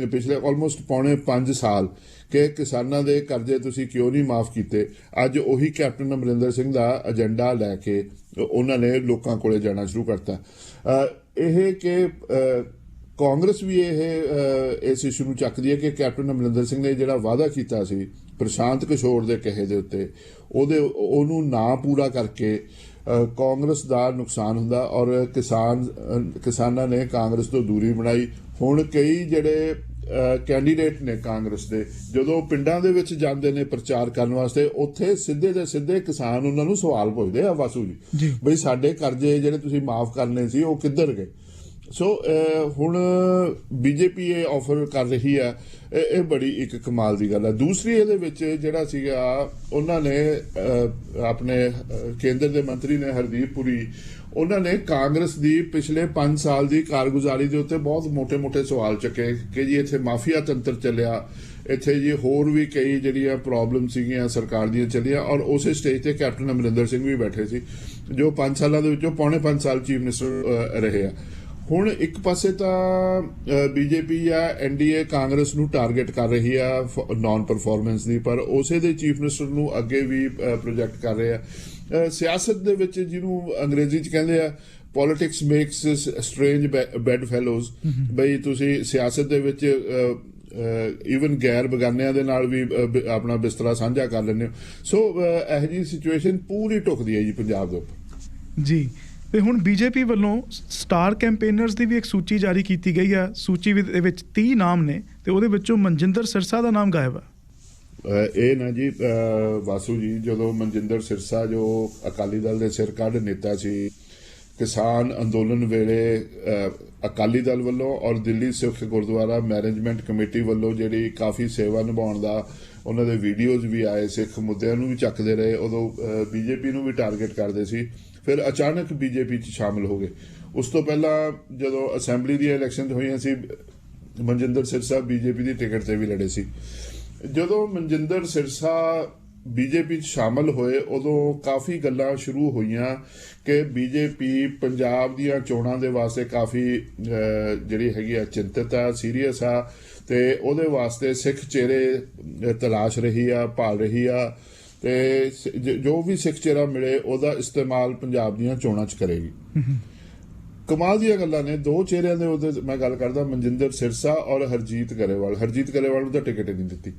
ਪਿਛਲੇ ਆਲਮੋਸਟ ਪੌਣੇ 5 ਸਾਲ ਕਿ ਕਿਸਾਨਾਂ ਦੇ ਕਰਜ਼ੇ ਤੁਸੀਂ ਕਿਉਂ ਨਹੀਂ ਮਾਫ ਕੀਤੇ, ਅੱਜ ਉਹੀ ਕੈਪਟਨ ਅਮਰਿੰਦਰ ਸਿੰਘ ਦਾ ਏਜੰਡਾ ਲੈ ਕੇ ਉਹਨਾਂ ਨੇ ਲੋਕਾਂ ਕੋਲੇ ਜਾਣਾ ਸ਼ੁਰੂ ਕਰਤਾ। ਇਹ ਕਿ ਕਾਂਗਰਸ ਵੀ ਇਸ ਇਸ਼ੂ ਨੂੰ ਚੱਕਦੀ ਹੈ ਕਿ ਕੈਪਟਨ ਅਮਰਿੰਦਰ ਸਿੰਘ ਨੇ ਜਿਹੜਾ ਵਾਅਦਾ ਕੀਤਾ ਸੀ ਪ੍ਰਸ਼ਾਂਤ ਕਿਸ਼ੋਰ ਦੇ ਕਹੇ ਦੇ ਉੱਤੇ, ਉਹਨੂੰ ਨਾ ਪੂਰਾ ਕਰਕੇ ਕਾਂਗਰਸ ਦਾ ਨੁਕਸਾਨ ਹੁੰਦਾ ਔਰ ਕਿਸਾਨਾਂ ਨੇ ਕਾਂਗਰਸ ਤੋਂ ਦੂਰੀ ਬਣਾਈ। ਹੁਣ ਕਈ ਜਿਹੜੇ ਕੈਂਡੀਡੇਟ ਨੇ ਕਾਂਗਰਸ ਦੇ, ਜਦੋਂ ਪਿੰਡਾਂ ਦੇ ਵਿੱਚ ਜਾਂਦੇ ਨੇ ਪ੍ਰਚਾਰ ਕਰਨ ਵਾਸਤੇ, ਉੱਥੇ ਸਿੱਧੇ ਦੇ ਸਿੱਧੇ ਕਿਸਾਨ ਉਹਨਾਂ ਨੂੰ ਸਵਾਲ ਪੁੱਛਦੇ ਆ, ਵਾਸੂ ਜੀ ਬਈ ਸਾਡੇ ਕਰਜ਼ੇ ਜਿਹੜੇ ਤੁਸੀਂ ਮਾਫ ਕਰਨੇ ਸੀ ਉਹ ਕਿੱਧਰ ਗਏ? ਸੋ ਹੁਣ ਬੀਜੇਪੀ ਇਹ ਆਫਰ ਕਰ ਰਹੀ ਹੈ, ਇਹ ਬੜੀ ਇੱਕ ਕਮਾਲ ਦੀ ਗੱਲ ਹੈ। ਦੂਸਰੀ ਇਹਦੇ ਵਿੱਚ ਜਿਹੜਾ ਸੀਗਾ ਉਹਨਾਂ ਨੇ ਆਪਣੇ ਕੇਂਦਰ ਦੇ ਮੰਤਰੀ ਨੇ ਹਰਦੀਪ ਪੁਰੀ, ਉਹਨਾਂ ਨੇ ਕਾਂਗਰਸ ਦੀ ਪਿਛਲੇ 5 ਸਾਲ ਦੀ ਕਾਰਗੁਜ਼ਾਰੀ ਦੇ ਉੱਤੇ ਬਹੁਤ ਮੋٹے ਸਵਾਲ ਚੱਕੇ ਕਿ ਜੀ ਇੱਥੇ ਮਾਫੀਆ ਤੰਤਰ ਚੱਲਿਆ, ਇੱਥੇ ਜੀ ਹੋਰ ਵੀ ਕਈ ਜਿਹੜੀਆਂ ਪ੍ਰੋਬਲਮ ਸੀਗੀਆਂ ਸਰਕਾਰ ਦੀਆਂ ਚੱਲੀਆਂ, ਔਰ ਉਸੇ ਸਟੇਜ ਤੇ ਕੈਪਟਨ ਅਮਰਿੰਦਰ ਸਿੰਘ ਵੀ ਬੈਠੇ ਸੀ ਜੋ 5 ਸਾਲਾਂ ਦੇ ਵਿੱਚੋਂ ਪੌਣੇ 5 ਸਾਲ ਚੀਫ ਮਿਨਿਸਟਰ ਰਹੇ ਆ। ਹੁਣ ਇੱਕ ਪਾਸੇ ਤਾਂ ਬੀਜੇਪੀ ਜਾਂ ਐਨਡੀਏ ਕਾਂਗਰਸ ਨੂੰ ਟਾਰਗੇਟ ਕਰ ਰਹੀ ਆ ਨਾਨ ਪਰਫਾਰਮੈਂਸ ਦੀ, ਪਰ ਉਸੇ ਦੇ ਚੀਫ ਮਿਨਿਸਟਰ ਨੂੰ ਅੱਗੇ ਵੀ ਪ੍ਰੋਜੈਕਟ ਕਰ ਰਹੇ ਆ। ਸਿਆਸਤ ਦੇ ਵਿੱਚ ਜਿਹਨੂੰ ਅੰਗਰੇਜ਼ੀ 'ਚ ਕਹਿੰਦੇ ਆ politics makes strange bedfellows, ਬਈ ਤੁਸੀਂ ਸਿਆਸਤ ਦੇ ਵਿੱਚ ਈਵਨ ਗੈਰ ਬਗਾਨਿਆਂ ਦੇ ਨਾਲ ਵੀ ਆਪਣਾ ਬਿਸਤਰਾ ਸਾਂਝਾ ਕਰ ਲੈਂਦੇ ਹੋ। ਸੋ ਇਹੋ ਜਿਹੀ ਸਿਚੁਏਸ਼ਨ ਪੂਰੀ ਢੁਕਦੀ ਹੈ ਜੀ ਪੰਜਾਬ ਦੇ ਉੱਪਰ ਜੀ। ਤੇ ਹੁਣ ਬੀਜੇਪੀ ਵੱਲੋਂ ਸਟਾਰ ਕੈਂਪੇਨਰਸ ਦੀ ਵੀ ਇੱਕ ਸੂਚੀ ਜਾਰੀ ਕੀਤੀ ਗਈ ਆ। ਸੂਚੀ ਦੇ ਵਿੱਚ 30 ਨਾਮ ਨੇ ਤੇ ਉਹਦੇ ਵਿੱਚੋਂ ਮਨਜਿੰਦਰ ਸਿਰਸਾ ਦਾ ਨਾਮ ਗਾਇਬ ਆ। ਇਹ ਨਾ ਜੀ ਵਾਸੂ ਜੀ, ਜਦੋਂ ਮਨਜਿੰਦਰ ਸਿਰਸਾ ਜੋ ਅਕਾਲੀ ਦਲ ਦੇ ਸਿਰਕੱਢ ਨੇਤਾ ਸੀ, ਕਿਸਾਨ ਅੰਦੋਲਨ ਵੇਲੇ ਅਕਾਲੀ ਦਲ ਵੱਲੋਂ ਔਰ ਦਿੱਲੀ ਸਿੱਖ ਗੁਰਦੁਆਰਾ ਮੈਨੇਜਮੈਂਟ ਕਮੇਟੀ ਵੱਲੋਂ ਜਿਹੜੀ ਕਾਫੀ ਸੇਵਾ ਨਿਭਾਉਣ ਦਾ ਉਹਨਾਂ ਦੇ ਵੀਡੀਓਜ਼ ਵੀ ਆਏ, ਸਿੱਖ ਮੁੱਦਿਆਂ ਨੂੰ ਵੀ ਚੱਕਦੇ ਰਹੇ, ਉਦੋਂ ਬੀਜੇਪੀ ਨੂੰ ਵੀ ਟਾਰਗੇਟ ਕਰਦੇ ਸੀ। ਫਿਰ ਅਚਾਨਕ ਬੀਜੇਪੀ 'ਚ ਸ਼ਾਮਲ ਹੋ ਗਏ। ਉਸ ਤੋਂ ਪਹਿਲਾਂ ਜਦੋਂ ਅਸੈਂਬਲੀ ਦੀਆਂ ਇਲੈਕਸ਼ਨ ਹੋਈਆਂ ਸੀ, ਮਨਜਿੰਦਰ ਸਿਰਸਾ ਬੀਜੇਪੀ ਦੀ ਟਿਕਟ ਤੇ ਵੀ ਲੜੇ ਸੀ। ਜਦੋਂ ਮਨਜਿੰਦਰ ਸਿਰਸਾ ਬੀਜੇਪੀ 'ਚ ਸ਼ਾਮਲ ਹੋਏ ਉਦੋਂ ਕਾਫੀ ਗੱਲਾਂ ਸ਼ੁਰੂ ਹੋਈਆਂ ਕਿ ਬੀਜੇਪੀ ਪੰਜਾਬ ਦੀਆਂ ਚੋਣਾਂ ਦੇ ਵਾਸਤੇ ਕਾਫੀ ਜਿਹੜੀ ਹੈਗੀ ਆ ਚਿੰਤਤ ਆ, ਸੀਰੀਅਸ ਆ, ਤੇ ਉਹਦੇ ਵਾਸਤੇ ਸਿੱਖ ਚਿਹਰੇ ਤਲਾਸ਼ ਰਹੀ ਆ, ਭਾਲ ਰਹੀ ਆ, ਤੇ ਜੋ ਵੀ ਸਿੱਖ ਚਿਹਰਾ ਮਿਲੇ ਉਹਦਾ ਇਸਤੇਮਾਲ ਪੰਜਾਬ ਦੀਆਂ ਚੋਣਾਂ 'ਚ ਕਰੇਗੀ। ਕਮਾਲ ਦੀਆਂ ਗੱਲਾਂ ਨੇ, ਦੋ ਚਿਹਰਿਆਂ ਦੇ ਉਹਦੇ ਮੈਂ ਗੱਲ ਕਰਦਾ, ਮਨਜਿੰਦਰ ਸਿਰਸਾ ਔਰ ਹਰਜੀਤ ਗਰੇਵਾਲ। ਹਰਜੀਤ ਗਰੇਵਾਲ ਨੂੰ ਤਾਂ ਟਿਕਟ ਹੀ ਨਹੀਂ ਦਿੱਤੀ,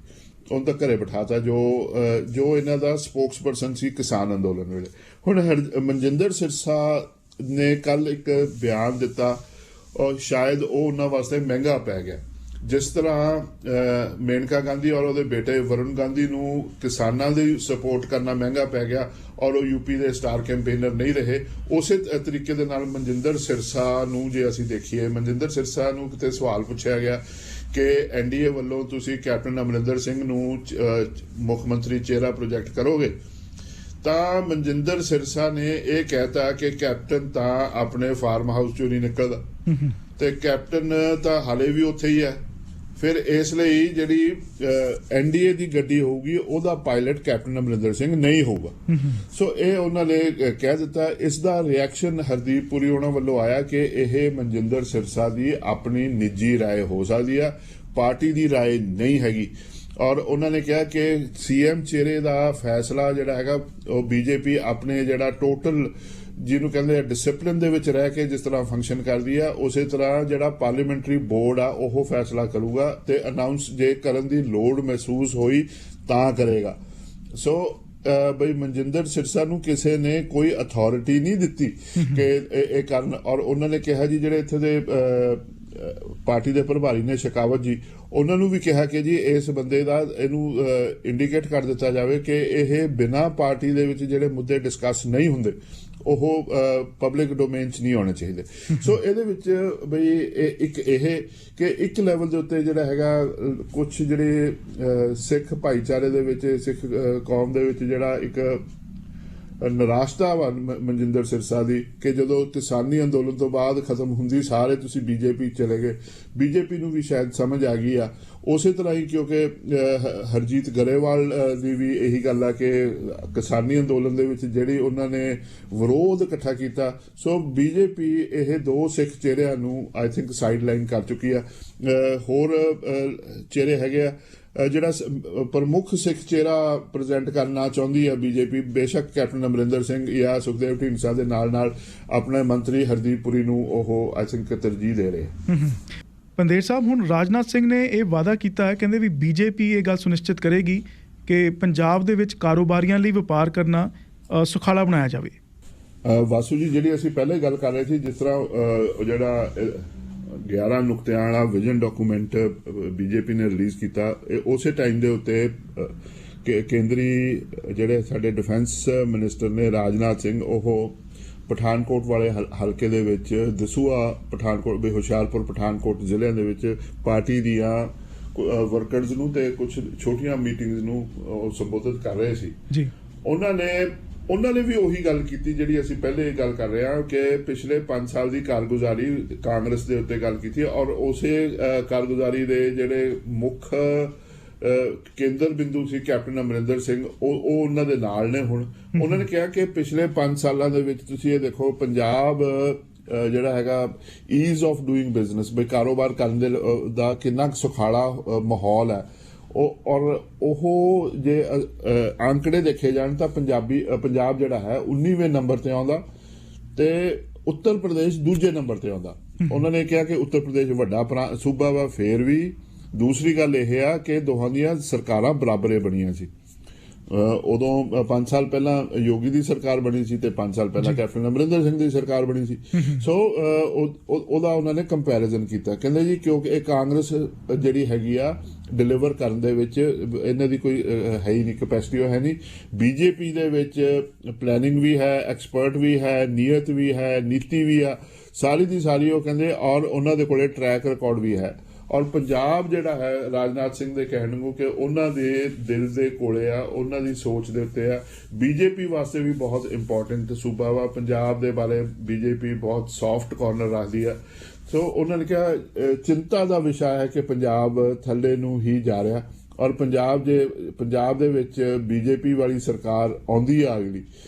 ਉਹਨੂੰ ਤਾਂ ਘਰੇ ਬਿਠਾਤਾ, ਜੋ ਇਹਨਾਂ ਦਾ ਸਪੋਕਸ ਪਰਸਨ ਸੀ ਕਿਸਾਨ ਅੰਦੋਲਨ ਵੇਲੇ। ਹੁਣ ਮਨਜਿੰਦਰ ਸਿਰਸਾ ਨੇ ਕੱਲ ਇੱਕ ਬਿਆਨ ਦਿੱਤਾ ਔਰ ਸ਼ਾਇਦ ਉਹ ਉਹਨਾਂ ਵਾਸਤੇ ਮਹਿੰਗਾ ਪੈ ਗਿਆ। ਜਿਸ ਤਰ੍ਹਾਂ ਮੇਨਕਾ ਗਾਂਧੀ ਔਰ ਉਹਦੇ ਬੇਟੇ ਵਰੁਣ ਗਾਂਧੀ ਨੂੰ ਕਿਸਾਨਾਂ ਦੀ ਸਪੋਰਟ ਕਰਨਾ ਮਹਿੰਗਾ ਪੈ ਗਿਆ ਔਰ ਉਹ ਯੂਪੀ ਦੇ ਸਟਾਰ ਕੈਂਪੇਨਰ ਨਹੀਂ ਰਹੇ, ਉਸੇ ਤਰੀਕੇ ਦੇ ਨਾਲ ਮਨਜਿੰਦਰ ਸਿਰਸਾ ਨੂੰ ਜੇ ਅਸੀਂ ਦੇਖੀਏ, ਮਨਜਿੰਦਰ ਸਿਰਸਾ ਨੂੰ ਕਿਤੇ ਸਵਾਲ ਪੁੱਛਿਆ ਗਿਆ ਕਿ ਐਨਡੀਏ ਵੱਲੋਂ ਤੁਸੀਂ ਕੈਪਟਨ ਅਮਰਿੰਦਰ ਸਿੰਘ ਨੂੰ ਮੁੱਖ ਮੰਤਰੀ ਚਿਹਰਾ ਪ੍ਰੋਜੈਕਟ ਕਰੋਗੇ, ਤਾਂ ਮਨਜਿੰਦਰ ਸਿਰਸਾ ਨੇ ਇਹ ਕਹਿਤਾ ਕਿ ਕੈਪਟਨ ਤਾਂ ਆਪਣੇ ਫਾਰਮ ਹਾਊਸ ਚੋਂ ਨਹੀਂ ਨਿਕਲਦਾ, ਤੇ ਕੈਪਟਨ ਤਾਂ ਹਾਲੇ ਵੀ ਉੱਥੇ ਹੀ ਹੈ। ਫਿਰ ਇਸ ਲਈ ਜਿਹੜੀ ਐਨਡੀਏ ਦੀ ਗੱਡੀ ਹੋਊਗੀ ਉਹਦਾ ਪਾਇਲਟ ਕੈਪਟਨ ਅਮਰਿੰਦਰ ਸਿੰਘ ਨਹੀਂ ਹੋਊਗਾ। ਸੋ ਇਹ ਉਹਨਾਂ ਨੇ ਕਹਿ ਦਿੱਤਾ। ਇਸ ਦਾ ਰਿਐਕਸ਼ਨ ਹਰਦੀਪ ਪੁਰੀ ਉਹਨਾਂ ਵੱਲੋਂ ਆਇਆ ਕਿ ਇਹ ਮਨਜਿੰਦਰ ਸਿਰਸਾ ਦੀ ਆਪਣੀ ਨਿੱਜੀ ਰਾਏ ਹੋ ਸਕਦੀ ਆ, ਪਾਰਟੀ ਦੀ ਰਾਏ ਨਹੀਂ ਹੈਗੀ। ਔਰ ਉਹਨਾਂ ਨੇ ਕਿਹਾ ਕਿ ਸੀਐਮ ਚਿਹਰੇ ਦਾ ਫੈਸਲਾ ਜਿਹੜਾ ਹੈਗਾ ਉਹ ਬੀਜੇਪੀ ਆਪਣੇ ਜਿਹੜਾ ਟੋਟਲ ਜਿਹਨੂੰ ਕਹਿੰਦੇ ਆ ਡਿਸਪਲਿਨ ਦੇ ਵਿੱਚ ਰਹਿ ਕੇ ਜਿਸ ਤਰ੍ਹਾਂ ਫੰਕਸ਼ਨ ਕਰਦੀ ਆ, ਉਸੇ ਤਰ੍ਹਾਂ ਜਿਹੜਾ ਪਾਰਲੀਮੈਂਟਰੀ ਬੋਰਡ ਆ ਉਹ ਫੈਸਲਾ ਕਰੂਗਾ ਤੇ ਅਨਾਉਂਸ ਜੇ ਕਰਨ ਦੀ ਲੋੜ ਮਹਿਸੂਸ ਹੋਈ ਤਾਂ ਕਰੇਗਾ। ਸੋ ਬਈ ਮਨਜਿੰਦਰ ਸਿਰਸਾ ਨੂੰ ਕਿਸੇ ਨੇ ਕੋਈ ਅਥਾਰਟੀ ਨਹੀਂ ਦਿੱਤੀ ਕਿ ਇਹ ਕਰਨ। ਔਰ ਉਹਨਾਂ ਨੇ ਕਿਹਾ ਜੀ ਜਿਹੜੇ ਇੱਥੇ ਦੇ ਪਾਰਟੀ ਦੇ ਪ੍ਰਭਾਰੀ ਨੇ ਸ਼ਕਾਵਤ ਜੀ, ਉਹਨਾਂ ਨੂੰ ਵੀ ਕਿਹਾ ਕਿ ਜੀ ਇਸ ਬੰਦੇ ਦਾ ਇਹਨੂੰ ਇੰਡੀਕੇਟ ਕਰ ਦਿੱਤਾ ਜਾਵੇ ਕਿ ਇਹ ਬਿਨਾਂ ਪਾਰਟੀ ਦੇ ਵਿੱਚ ਜਿਹੜੇ ਮੁੱਦੇ ਡਿਸਕਸ ਨਹੀਂ ਹੁੰਦੇ ਉਹ ਪਬਲਿਕ ਡੋਮੇਨ 'ਚ ਨਹੀਂ ਆਉਣੇ ਚਾਹੀਦੇ। ਸੋ ਇਹਦੇ ਵਿੱਚ ਬਈ ਇੱਕ ਇਹ ਕਿ ਇੱਕ ਲੈਵਲ ਦੇ ਉੱਤੇ ਜਿਹੜਾ ਹੈਗਾ ਕੁਝ ਜਿਹੜੇ ਸਿੱਖ ਭਾਈਚਾਰੇ ਦੇ ਵਿੱਚ, ਸਿੱਖ ਕੌਮ ਦੇ ਵਿੱਚ ਜਿਹੜਾ ਇੱਕ ਨਿਰਾਸ਼ਤਾ ਵਾ ਮਨਜਿੰਦਰ ਸਿਰਸਾ ਦੀ ਕਿ ਜਦੋਂ ਕਿਸਾਨੀ ਅੰਦੋਲਨ ਤੋਂ ਬਾਅਦ ਖਤਮ ਹੁੰਦੀ ਸਾਰੇ ਤੁਸੀਂ ਬੀਜੇਪੀ ਚਲੇ ਗਏ। ਬੀਜੇਪੀ ਨੂੰ ਵੀ ਸ਼ਾਇਦ ਸਮਝ ਆ ਗਈ ਆ। ਉਸੇ ਤਰ੍ਹਾਂ ਹੀ ਕਿਉਂਕਿ ਹਰਜੀਤ ਗਰੇਵਾਲ ਦੀ ਵੀ ਇਹੀ ਗੱਲ ਆ ਕਿ ਕਿਸਾਨੀ ਅੰਦੋਲਨ ਦੇ ਵਿੱਚ ਜਿਹੜੀ ਉਹਨਾਂ ਨੇ ਵਿਰੋਧ ਇਕੱਠਾ ਕੀਤਾ, ਸੋ ਬੀਜੇਪੀ ਇਹ ਦੋ ਸਿੱਖ ਚਿਹਰਿਆਂ ਨੂੰ ਆਈ ਥਿੰਕ ਸਾਈਡ ਲਾਈਨ ਕਰ ਚੁੱਕੀ ਆ। ਹੋਰ ਚਿਹਰੇ ਹੈਗੇ ਆ ਜਿਹੜਾ ਪ੍ਰਮੁੱਖ ਸਿੱਖ ਚਿਹਰਾ ਪ੍ਰੈਜ਼ੈਂਟ ਕਰਨਾ ਚਾਹੁੰਦੀ ਹੈ ਬੀਜੇਪੀ, ਬੇਸ਼ੱਕ ਕੈਪਟਨ ਅਮਰਿੰਦਰ ਸਿੰਘ ਜਾਂ ਸੁਖਦੇਵ ਢੀਂਡਸਾ ਦੇ ਨਾਲ ਆਪਣੇ ਮੰਤਰੀ ਹਰਦੀਪ ਪੁਰੀ ਨੂੰ ਉਹ ਆਈ ਥਿੰਕ ਤਰਜੀਹ ਦੇ ਰਹੇ। ਪੰਦੇਰ ਸਾਹਿਬ, ਹੁਣ ਰਾਜਨਾਥ ਸਿੰਘ ਨੇ ਇਹ ਵਾਅਦਾ ਕੀਤਾ ਹੈ, ਕਹਿੰਦੇ ਵੀ ਬੀਜੇਪੀ ਇਹ ਗੱਲ ਸੁਨਿਸ਼ਚਿਤ ਕਰੇਗੀ ਕਿ ਪੰਜਾਬ ਦੇ ਵਿੱਚ ਕਾਰੋਬਾਰੀਆਂ ਲਈ ਵਪਾਰ ਕਰਨਾ ਸੁਖਾਲਾ ਬਣਾਇਆ ਜਾਵੇ। ਵਾਸੂ ਜੀ, ਜਿਹੜੀ ਅਸੀਂ ਪਹਿਲਾਂ ਹੀ ਗੱਲ ਕਰ ਰਹੇ ਸੀ, ਜਿਸ ਤਰ੍ਹਾਂ ਜਿਹੜਾ 11 ਨੁਕਤਿਆਂ ਵਾਲਾ ਵਿਜ਼ਨ ਡਾਕੂਮੈਂਟ ਬੀਜੇਪੀ ਨੇ ਰਿਲੀਜ਼ ਕੀਤਾ, ਉਸੇ ਟਾਈਮ ਦੇ ਉੱਤੇ ਕੇਂਦਰੀ ਜਿਹੜੇ ਸਾਡੇ ਡਿਫੈਂਸ ਮਿਨਿਸਟਰ ਨੇ ਰਾਜਨਾਥ ਸਿੰਘ, ਉਹ ਪਠਾਨਕੋਟ ਵਾਲੇ ਹਲਕੇ ਦੇ ਵਿੱਚ ਦਸੂਆ, ਪਠਾਨਕੋਟ, ਹੁਸ਼ਿਆਰਪੁਰ, ਪਠਾਨਕੋਟ ਜ਼ਿਲ੍ਹਿਆਂ ਦੇ ਵਿੱਚ ਪਾਰਟੀ ਦੀਆਂ ਵਰਕਰਜ਼ ਨੂੰ ਤੇ ਕੁਝ ਛੋਟੀਆਂ ਮੀਟਿੰਗਸ ਨੂੰ ਸੰਬੋਧਿਤ ਕਰ ਰਹੇ ਸੀ ਜੀ। ਉਹਨਾਂ ਨੇ ਵੀ ਉਹੀ ਗੱਲ ਕੀਤੀ ਜਿਹੜੀ ਅਸੀਂ ਪਹਿਲੇ ਗੱਲ ਕਰ ਰਹੇ ਹਾਂ ਕਿ ਪਿਛਲੇ 5 ਸਾਲ ਦੀ ਕਾਰਗੁਜ਼ਾਰੀ ਕਾਂਗਰਸ ਦੇ ਉੱਤੇ ਗੱਲ ਕੀਤੀ ਔਰ ਉਸੇ ਕਾਰਗੁਜ਼ਾਰੀ ਦੇ ਜਿਹੜੇ ਮੁੱਖ ਕੇਂਦਰ ਬਿੰਦੂ ਸੀ ਕੈਪਟਨ ਅਮਰਿੰਦਰ ਸਿੰਘ, ਉਹ ਉਹਨਾਂ ਦੇ ਨਾਲ ਨੇ। ਹੁਣ ਉਹਨਾਂ ਨੇ ਕਿਹਾ ਕਿ ਪਿਛਲੇ 5 ਸਾਲਾਂ ਦੇ ਵਿੱਚ ਤੁਸੀਂ ਇਹ ਦੇਖੋ ਪੰਜਾਬ ਜਿਹੜਾ ਹੈਗਾ ਈਜ਼ ਆਫ ਡੂਇੰਗ ਬਿਜ਼ਨਸ, ਬਈ ਕਾਰੋਬਾਰ ਕਰਨ ਦਾ ਕਿੰਨਾ ਸੁਖਾਲਾ ਮਾਹੌਲ ਹੈ। ਔਰ ਉਹ ਜੇ ਅੰਕੜੇ ਦੇਖੇ ਜਾਣ ਤਾਂ ਪੰਜਾਬ ਜਿਹੜਾ ਹੈ 19ਵੇਂ ਨੰਬਰ ਤੇ ਆਉਂਦਾ ਤੇ ਉੱਤਰ ਪ੍ਰਦੇਸ਼ ਦੂਜੇ ਨੰਬਰ ਤੇ ਆਉਂਦਾ। ਉਹਨਾਂ ਨੇ ਕਿਹਾ ਕਿ ਉੱਤਰ ਪ੍ਰਦੇਸ਼ ਵੱਡਾ ਸੂਬਾ ਵਾ, ਫੇਰ ਵੀ ਦੂਸਰੀ ਗੱਲ ਇਹ ਆ ਕਿ ਦੋਹਾਂ ਦੀਆਂ ਸਰਕਾਰਾਂ ਬਰਾਬਰੇ ਬਣੀਆਂ ਸੀ। ਉਦੋਂ 5 ਸਾਲ ਪਹਿਲਾਂ ਯੋਗੀ ਦੀ ਸਰਕਾਰ ਬਣੀ ਸੀ ਤੇ 5 ਸਾਲ ਪਹਿਲਾਂ ਕੈਪਟਨ ਅਮਰਿੰਦਰ ਸਿੰਘ ਦੀ ਸਰਕਾਰ ਬਣੀ ਸੀ। ਸੋ ਉਹਦਾ ਉਹਨਾਂ ਨੇ ਕੰਪੈਰੀਜ਼ਨ ਕੀਤਾ। ਕਹਿੰਦੇ ਜੀ ਕਿਉਂਕਿ ਇਹ ਕਾਂਗਰਸ ਜਿਹੜੀ ਹੈਗੀ ਆ ਡਿਲੀਵਰ ਕਰਨ ਦੇ ਵਿੱਚ ਇਹਨਾਂ ਦੀ ਕੋਈ ਹੈ ਹੀ ਨਹੀਂ, ਕੈਪੈਸਿਟੀ ਹੈ ਨਹੀਂ। ਬੀਜੇਪੀ ਦੇ ਵਿੱਚ ਪਲੈਨਿੰਗ ਵੀ ਹੈ, ਐਕਸਪਰਟ ਵੀ ਹੈ, ਨੀਅਤ ਵੀ ਹੈ, ਨੀਤੀ ਵੀ ਆ, ਸਾਰੀ ਦੀ ਸਾਰੀ ਉਹ ਕਹਿੰਦੇ, ਔਰ ਉਹਨਾਂ ਦੇ ਕੋਲੇ ਟਰੈਕ ਰਿਕਾਰਡ ਵੀ ਹੈ। ਔਰ ਪੰਜਾਬ ਜਿਹੜਾ ਹੈ ਰਾਜਨਾਥ ਸਿੰਘ ਦੇ ਕਹਿਣ ਨੂੰ ਕਿ ਉਹਨਾਂ ਦੇ ਦਿਲ ਦੇ ਕੋਲੇ ਆ, ਉਹਨਾਂ ਦੀ ਸੋਚ ਦੇ ਉੱਤੇ ਆ। ਬੀਜੇਪੀ ਵਾਸਤੇ ਵੀ ਬਹੁਤ ਇੰਪੋਰਟੈਂਟ ਸੂਬਾ ਵਾ। ਪੰਜਾਬ ਦੇ ਬਾਰੇ ਬੀਜੇਪੀ ਬਹੁਤ ਸੌਫਟ ਕਾਰਨਰ ਰੱਖਦੀ ਆ। ਸੋ ਉਹਨਾਂ ਨੇ ਕਿਹਾ ਚਿੰਤਾ ਦਾ ਵਿਸ਼ਾ ਹੈ ਕਿ ਪੰਜਾਬ ਥੱਲੇ ਨੂੰ ਹੀ ਜਾ ਰਿਹਾ। ਔਰ ਪੰਜਾਬ ਦੇ ਵਿੱਚ ਬੀਜੇਪੀ ਵਾਲੀ ਸਰਕਾਰ ਆਉਂਦੀ ਆ ਅਗਲੀ,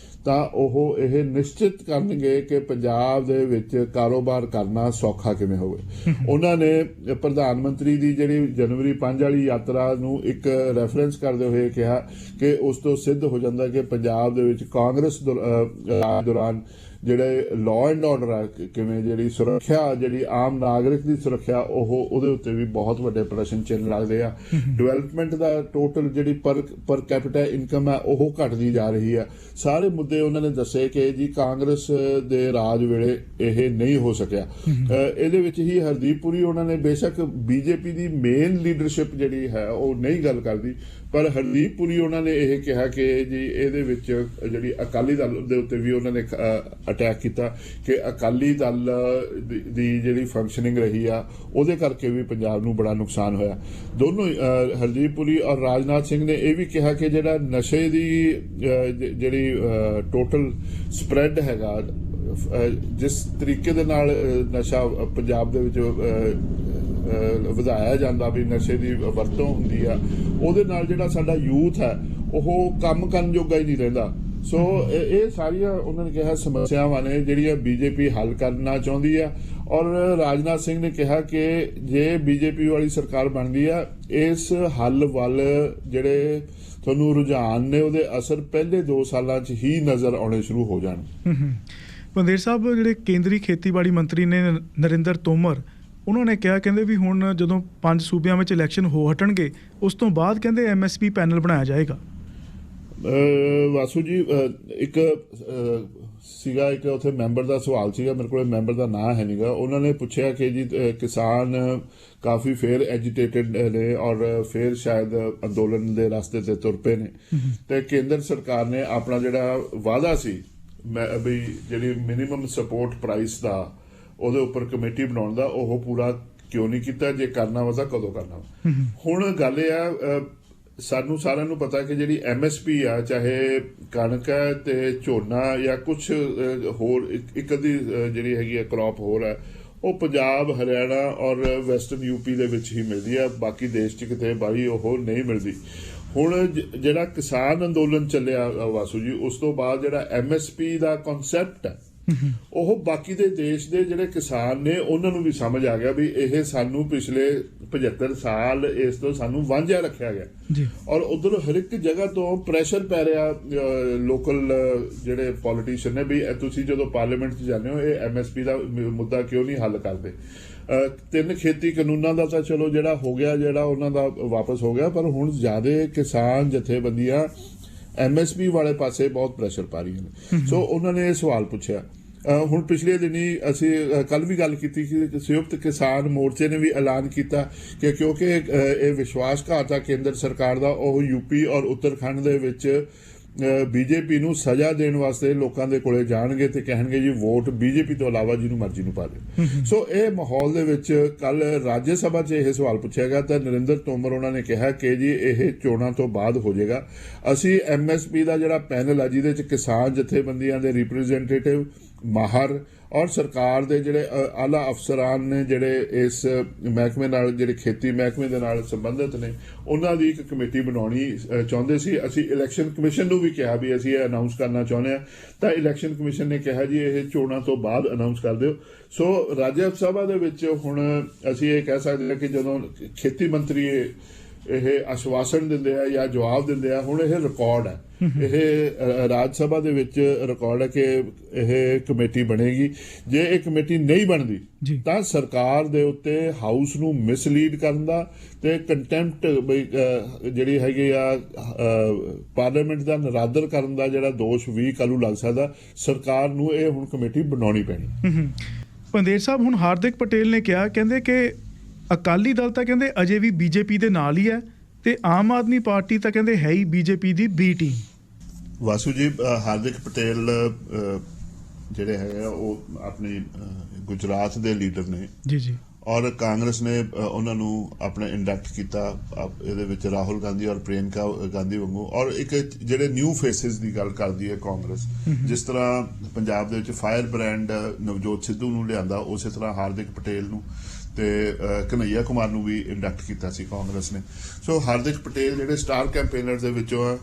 ਤਾਂ ਉਹ ਇਹ ਨਿਸ਼ਚਿਤ ਕਰਨਗੇ ਕਿ ਪੰਜਾਬ ਦੇ ਵਿੱਚ ਕਾਰੋਬਾਰ ਕਰਨਾ ਸੌਖਾ ਕਿਵੇਂ ਹੋਵੇ। ਉਹਨਾਂ ਨੇ ਪ੍ਰਧਾਨ ਮੰਤਰੀ ਦੀ ਜਿਹੜੀ ਜਨਵਰੀ 5 ਵਾਲੀ ਯਾਤਰਾ ਨੂੰ ਇੱਕ ਰੈਫਰੈਂਸ ਕਰਦੇ ਹੋਏ ਕਿਹਾ ਕਿ ਉਸ ਤੋਂ ਸਿੱਧ ਹੋ ਜਾਂਦਾ ਕਿ ਪੰਜਾਬ ਦੇ ਵਿੱਚ ਕਾਂਗਰਸ ਰਾਜ ਦੌਰਾਨ ਜਿਹੜੇ ਲਾਅ ਐਂਡ ਆਰਡਰ ਆ, ਕਿਵੇਂ ਜਿਹੜੀ ਸੁਰੱਖਿਆ, ਜਿਹੜੀ ਆਮ ਨਾਗਰਿਕ ਦੀ ਸੁਰੱਖਿਆ, ਉਹਦੇ ਉੱਤੇ ਵੀ ਬਹੁਤ ਵੱਡੇ ਪ੍ਰਸ਼ਨ ਚਿੰਨ੍ਹ ਲੱਗਦੇ ਆ। ਡਿਵੈਲਪਮੈਂਟ ਦਾ ਟੋਟਲ ਜਿਹੜੀ ਪਰ ਕੈਪੀਟਾ ਇਨਕਮ ਹੈ ਉਹ ਘਟਦੀ ਜਾ ਰਹੀ ਆ। ਸਾਰੇ ਮੁੱਦੇ ਉਹਨਾਂ ਨੇ ਦੱਸੇ ਕਿ ਜੀ ਕਾਂਗਰਸ ਦੇ ਰਾਜ ਵੇਲੇ ਇਹ ਨਹੀਂ ਹੋ ਸਕਿਆ। ਇਹਦੇ ਵਿੱਚ ਹੀ ਹਰਦੀਪ ਪੁਰੀ ਉਹਨਾਂ ਨੇ, ਬੇਸ਼ੱਕ ਬੀਜੇਪੀ ਦੀ ਮੇਨ ਲੀਡਰਸ਼ਿਪ ਜਿਹੜੀ ਹੈ ਉਹ ਨਹੀਂ ਗੱਲ ਕਰਦੀ, ਪਰ ਹਰਦੀਪ ਪੁਰੀ ਉਹਨਾਂ ਨੇ ਇਹ ਕਿਹਾ ਕਿ ਜੀ ਇਹਦੇ ਵਿੱਚ ਜਿਹੜੀ ਅਕਾਲੀ ਦਲ ਦੇ ਉੱਤੇ ਵੀ ਉਹਨਾਂ ਨੇ ਅਟੈਕ ਕੀਤਾ ਕਿ ਅਕਾਲੀ ਦਲ ਦੀ ਜਿਹੜੀ ਫੰਕਸ਼ਨਿੰਗ ਰਹੀ ਆ ਉਹਦੇ ਕਰਕੇ ਵੀ ਪੰਜਾਬ ਨੂੰ ਬੜਾ ਨੁਕਸਾਨ ਹੋਇਆ। ਦੋਨੋਂ ਹਰਦੀਪ ਪੁਰੀ ਔਰ ਰਾਜਨਾਥ ਸਿੰਘ ਨੇ ਇਹ ਵੀ ਕਿਹਾ ਕਿ ਜਿਹੜਾ ਨਸ਼ੇ ਦੀ ਜਿਹੜੀ ਟੋਟਲ ਸਪਰੈਡ ਹੈਗਾ, ਜਿਸ ਤਰੀਕੇ ਦੇ ਨਾਲ ਨਸ਼ਾ ਪੰਜਾਬ ਦੇ ਵਿੱਚ ਵਧਾਇਆ ਜਾਂਦਾ, ਵੀ ਨਸ਼ੇ ਦੀ ਵਰਤੋਂ ਹੁੰਦੀ ਆ, ਉਹਦੇ ਨਾਲ ਜਿਹੜਾ ਸਾਡਾ ਯੂਥ ਹੈ ਉਹ ਕੰਮ ਕਰਨ ਜੋਗਾ ਹੀ ਨਹੀਂ ਰਹਿੰਦਾ। ਸੋ ਇਹ ਸਾਰੀਆਂ ਉਹਨਾਂ ਨੇ ਕਿਹਾ ਸਮੱਸਿਆਵਾਂ ਨੇ ਜਿਹੜੀਆਂ ਬੀਜੇਪੀ ਹੱਲ ਕਰਨਾ ਚਾਹੁੰਦੀ ਆ। ਔਰ ਰਾਜਨਾਥ ਸਿੰਘ ਨੇ ਕਿਹਾ ਕਿ ਜੇ ਬੀਜੇਪੀ ਵਾਲੀ ਸਰਕਾਰ ਬਣਦੀ ਆ, ਇਸ ਹੱਲ ਵੱਲ ਜਿਹੜੇ ਤੁਹਾਨੂੰ ਰੁਝਾਨ ਨੇ ਉਹਦੇ ਅਸਰ ਪਹਿਲੇ 2 ਸਾਲਾਂ 'ਚ ਹੀ ਨਜ਼ਰ ਆਉਣੇ ਸ਼ੁਰੂ ਹੋ ਜਾਣ। ਪੰਦੇਰ ਸਾਹਿਬ, ਜਿਹੜੇ ਕੇਂਦਰੀ ਖੇਤੀਬਾੜੀ ਮੰਤਰੀ ਨੇ ਨਰਿੰਦਰ ਤੋਮਰ, ਉਹਨਾਂ ਨੇ ਕਿਹਾ, ਕਹਿੰਦੇ ਵੀ ਹੁਣ ਜਦੋਂ 5 ਸੂਬਿਆਂ ਵਿੱਚ ਇਲੈਕਸ਼ਨ ਹੋ ਹਟਣਗੇ ਉਸ ਤੋਂ ਬਾਅਦ ਕਹਿੰਦੇ MSP ਪੈਨਲ ਬਣਾਇਆ ਜਾਏਗਾ। ਵਾਸੂ ਜੀ, ਇੱਕ ਸੀਗਾ, ਇੱਕ ਉੱਥੇ ਮੈਂਬਰ ਦਾ ਸਵਾਲ ਸੀਗਾ, ਮੇਰੇ ਕੋਲ ਮੈਂਬਰ ਦਾ ਨਾਂ ਹੈ ਨਹੀਂਗਾ। ਉਹਨਾਂ ਨੇ ਪੁੱਛਿਆ ਕਿ ਜੀ ਕਿਸਾਨ ਕਾਫੀ ਫੇਰ ਐਜੀਟੇਟਡ ਨੇ ਔਰ ਫੇਰ ਸ਼ਾਇਦ ਅੰਦੋਲਨ ਦੇ ਰਸਤੇ ਤੇ ਤੁਰ ਪਏ ਨੇ, ਤੇ ਕੇਂਦਰ ਸਰਕਾਰ ਨੇ ਆਪਣਾ ਜਿਹੜਾ ਵਾਅਦਾ ਸੀ ਵੀ ਜਿਹੜੀ ਮਿਨੀਮਮ ਸਪੋਰਟ ਪ੍ਰਾਈਸ ਦਾ ਉਹਦੇ ਉੱਪਰ ਕਮੇਟੀ ਬਣਾਉਣ ਦਾ, ਉਹ ਪੂਰਾ ਕਿਉਂ ਨਹੀਂ ਕੀਤਾ? ਜੇ ਕਰਨਾ ਵਾ ਤਾਂ ਕਦੋਂ ਕਰਨਾ ਵਾ? ਹੁਣ ਗੱਲ ਇਹ ਆ, ਸਾਨੂੰ ਸਾਰਿਆਂ ਨੂੰ ਪਤਾ ਕਿ ਜਿਹੜੀ MSP ਆ, ਚਾਹੇ ਕਣਕ ਹੈ ਤੇ ਝੋਨਾ ਜਾਂ ਕੁਛ ਹੋਰ ਇੱਕ ਅੱਧੀ ਜਿਹੜੀ ਹੈਗੀ ਆ ਕ੍ਰੌਪ ਹੋਰ ਹੈ, ਉਹ ਪੰਜਾਬ, ਹਰਿਆਣਾ ਔਰ ਵੈਸਟਰਨ UP ਦੇ ਵਿੱਚ ਹੀ ਮਿਲਦੀ ਆ, ਬਾਕੀ ਦੇਸ਼ 'ਚ ਕਿਤੇ ਬਾਹਰੀ ਉਹ ਨਹੀਂ ਮਿਲਦੀ। ਹੁਣ ਜਿਹੜਾ ਕਿਸਾਨ ਅੰਦੋਲਨ ਚੱਲਿਆ ਵਾਸੂ ਜੀ, ਉਸ ਤੋਂ ਬਾਅਦ ਜਿਹੜਾ MSP ਦਾ ਕਨਸੈਪਟ ਹੈ ਉਹ ਬਾਕੀ ਦੇ ਦੇਸ਼ ਦੇ ਜਿਹੜੇ ਕਿਸਾਨ ਨੇ ਉਹਨਾਂ ਨੂੰ ਵੀ ਸਮਝ ਆ ਗਿਆ ਵੀ ਇਹ ਸਾਨੂੰ ਪਿਛਲੇ 75 ਸਾਲ ਇਸ ਤੋਂ ਸਾਨੂੰ ਵਾਂਝਿਆ ਰੱਖਿਆ ਗਿਆ। ਔਰ ਉਧਰ ਹਰ ਇੱਕ ਜਗ੍ਹਾ ਤੋਂ ਪ੍ਰੈਸ਼ਰ ਪੈ ਰਿਹਾ ਲੋਕਲ ਜਿਹੜੇ ਪੋਲੀਟੀਸ਼ੀਅਨ ਨੇ ਵੀ ਤੁਸੀਂ ਜਦੋਂ ਪਾਰਲੀਮੈਂਟ 'ਚ ਜਾਂਦੇ ਹੋ ਇਹ MSP ਦਾ ਮੁੱਦਾ ਕਿਉਂ ਨਹੀਂ ਹੱਲ ਕਰਦੇ। 3 ਖੇਤੀ ਕਾਨੂੰਨਾਂ ਦਾ ਤਾਂ ਚਲੋ ਜਿਹੜਾ ਹੋ ਗਿਆ, ਜਿਹੜਾ ਉਹਨਾਂ ਦਾ ਵਾਪਸ ਹੋ ਗਿਆ, ਪਰ ਹੁਣ ਜ਼ਿਆਦਾ ਕਿਸਾਨ ਜਥੇਬੰਦੀਆਂ MSP ਵਾਲੇ ਪਾਸੇ ਬਹੁਤ ਪ੍ਰੈਸ਼ਰ ਪਾ ਰਹੀਆਂ ਨੇ। ਸੋ ਉਹਨਾਂ ਨੇ ਇਹ ਸਵਾਲ ਪੁੱਛਿਆ। ਹੁਣ ਪਿਛਲੇ ਦਿਨੀ ਅਸੀਂ ਕੱਲ ਵੀ ਗੱਲ ਕੀਤੀ ਕਿ ਸੰਯੁਕਤ ਕਿਸਾਨ ਮੋਰਚੇ ਨੇ ਵੀ ਐਲਾਨ ਕੀਤਾ ਕਿ ਕਿਉਂਕਿ ਇਹ ਵਿਸ਼ਵਾਸਘਾਤ ਆ ਕੇਂਦਰ ਸਰਕਾਰ ਦਾ, ਉਹ UP ਔਰ ਉੱਤਰਾਖੰਡ ਦੇ ਵਿੱਚ ਬੀਜੇਪੀ ਨੂੰ ਸਜ਼ਾ ਦੇਣ ਵਾਸਤੇ ਲੋਕਾਂ ਦੇ ਕੋਲੇ ਜਾਣਗੇ ਤੇ ਕਹਿਣਗੇ ਜੀ ਵੋਟ BJP ਤੋਂ ਇਲਾਵਾ ਜਿਹਨੂੰ ਮਰਜ਼ੀ ਨੂੰ ਪਾ ਦਿਓ। ਸੋ ਇਹ ਮਾਹੌਲ ਦੇ ਵਿੱਚ ਕੱਲ ਰਾਜ ਸਭਾ 'ਚ ਇਹ ਸਵਾਲ ਪੁੱਛਿਆ ਗਿਆ ਤਾਂ ਨਰਿੰਦਰ ਤੋਮਰ ਉਹਨਾਂ ਨੇ ਕਿਹਾ ਕਿ ਜੀ ਇਹ ਚੋਣਾਂ ਤੋਂ ਬਾਅਦ ਹੋ ਜਾਏਗਾ। ਅਸੀਂ MSP ਦਾ ਜਿਹੜਾ ਪੈਨਲ ਆ ਜਿਹਦੇ 'ਚ ਕਿਸਾਨ ਜਥੇਬੰਦੀਆਂ ਦੇ ਰਿਪਰੈਜ਼ੈਂਟੇਟਿਵ, ਮਾਹਰ ਔਰ ਸਰਕਾਰ ਦੇ ਜਿਹੜੇ ਆਲਾ ਅਫਸਰਾਨ ਨੇ ਜਿਹੜੇ ਇਸ ਮਹਿਕਮੇ ਨਾਲ, ਜਿਹੜੇ ਖੇਤੀ ਮਹਿਕਮੇ ਦੇ ਨਾਲ ਸੰਬੰਧਿਤ ਨੇ, ਉਹਨਾਂ ਦੀ ਇੱਕ ਕਮੇਟੀ ਬਣਾਉਣੀ ਚਾਹੁੰਦੇ ਸੀ। ਅਸੀਂ ਇਲੈਕਸ਼ਨ ਕਮਿਸ਼ਨ ਨੂੰ ਵੀ ਕਿਹਾ ਵੀ ਅਸੀਂ ਇਹ ਅਨਾਉਂਸ ਕਰਨਾ ਚਾਹੁੰਦੇ ਹਾਂ, ਤਾਂ ਇਲੈਕਸ਼ਨ ਕਮਿਸ਼ਨ ਨੇ ਕਿਹਾ ਜੀ ਇਹ ਚੋਣਾਂ ਤੋਂ ਬਾਅਦ ਅਨਾਉਂਸ ਕਰ ਦਿਓ। ਸੋ ਰਾਜ ਸਭਾ ਦੇ ਵਿੱਚ ਹੁਣ ਅਸੀਂ ਇਹ ਕਹਿ ਸਕਦੇ ਹਾਂ ਕਿ ਜਦੋਂ ਖੇਤੀ ਮੰਤਰੀ ਇਹ ਆਸ਼ਵਾਸਨ ਦਿੰਦੇ ਆ ਜਾਂ ਜਵਾਬ ਦਿੰਦੇ ਆ, ਹੁਣ ਇਹ ਰਿਕਾਰਡ ਹੈ, ਇਹ ਰਾਜ ਸਭਾ ਦੇ ਵਿੱਚ ਰਿਕਾਰਡ ਹੈ ਕਿ ਇਹ ਕਮੇਟੀ ਬਣੇਗੀ। ਜੇ ਇਹ ਕਮੇਟੀ ਨਹੀਂ ਬਣਦੀ ਤਾਂ ਸਰਕਾਰ ਦੇ ਉੱਤੇ ਹਾਊਸ ਨੂੰ ਮਿਸਲੀਡ ਕਰਨ ਦਾ ਤੇ ਕੰਟੈਂਪਟ ਜਿਹੜੀ ਹੈਗੀ ਆ ਪਾਰਲੀਮੈਂਟ ਦਾ ਨਰਾਦਰ ਕਰਨ ਦਾ ਜਿਹੜਾ ਦੋਸ਼ ਵੀ ਕੱਲ੍ਹ ਲੱਗ ਸਕਦਾ। ਸਰਕਾਰ ਨੂੰ ਇਹ ਹੁਣ ਕਮੇਟੀ ਬਣਾਉਣੀ ਪੈਣੀ। ਪੰਦੇਰ ਸਾਹਿਬ, ਹੁਣ ਹਾਰਦਿਕ ਪਟੇਲ ਨੇ ਕਿਹਾ, ਕਹਿੰਦੇ ਕਿ ਅਕਾਲੀ ਦਲ ਤਾਂ ਕਹਿੰਦੇ ਅਜੇ ਵੀ BJP ਦੇ ਨਾਲ ਹੀ ਹੈ ਤੇ ਆਮ ਆਦਮੀ ਪਾਰਟੀ ਤਾਂ ਕਹਿੰਦੇ ਹੈ ਹੀ BJP ਦੀ B ਟੀਮ। ਵਾਸੂ ਜੀ, ਹਾਰਦਿਕ ਪਟੇਲ ਜਿਹੜੇ ਹੈਗੇ ਉਹ ਆਪਣੀ ਗੁਜਰਾਤ ਦੇ ਲੀਡਰ ਨੇ ਜੀ ਔਰ ਕਾਂਗਰਸ ਨੇ ਉਹਨਾਂ ਨੂੰ ਆਪਣੇ ਇੰਡਕਟ ਕੀਤਾ ਇਹਦੇ ਵਿੱਚ ਰਾਹੁਲ ਗਾਂਧੀ ਔਰ ਪ੍ਰਿਯੰਕਾ ਗਾਂਧੀ ਵਾਂਗੂ। ਔਰ ਇੱਕ ਜਿਹੜੇ ਨਿਊ ਫੇਸਿਸ ਦੀ ਗੱਲ ਕਰਦੀ ਹੈ ਕਾਂਗਰਸ, ਜਿਸ ਤਰ੍ਹਾਂ ਪੰਜਾਬ ਦੇ ਵਿੱਚ ਫਾਇਰ ਬ੍ਰਾਂਡ ਨਵਜੋਤ ਸਿੱਧੂ ਨੂੰ ਲਿਆਂਦਾ, ਉਸੇ ਤਰ੍ਹਾਂ ਹਾਰਦਿਕ ਪਟੇਲ ਨੂੰ, ਤੇ ਕਨਈਆ ਕੁਮਾਰ ਨੂੰ ਵੀ ਇੰਡਕਟ ਕੀਤਾ ਸੀ ਕਾਂਗਰਸ ਨੇ। ਸੋ ਹਾਰਦਿਕ ਪਟੇਲ ਜਿਹੜੇ ਸਟਾਰ ਕੈਂਪੇਨਰ ਦੇ ਵਿੱਚੋਂ ਆ,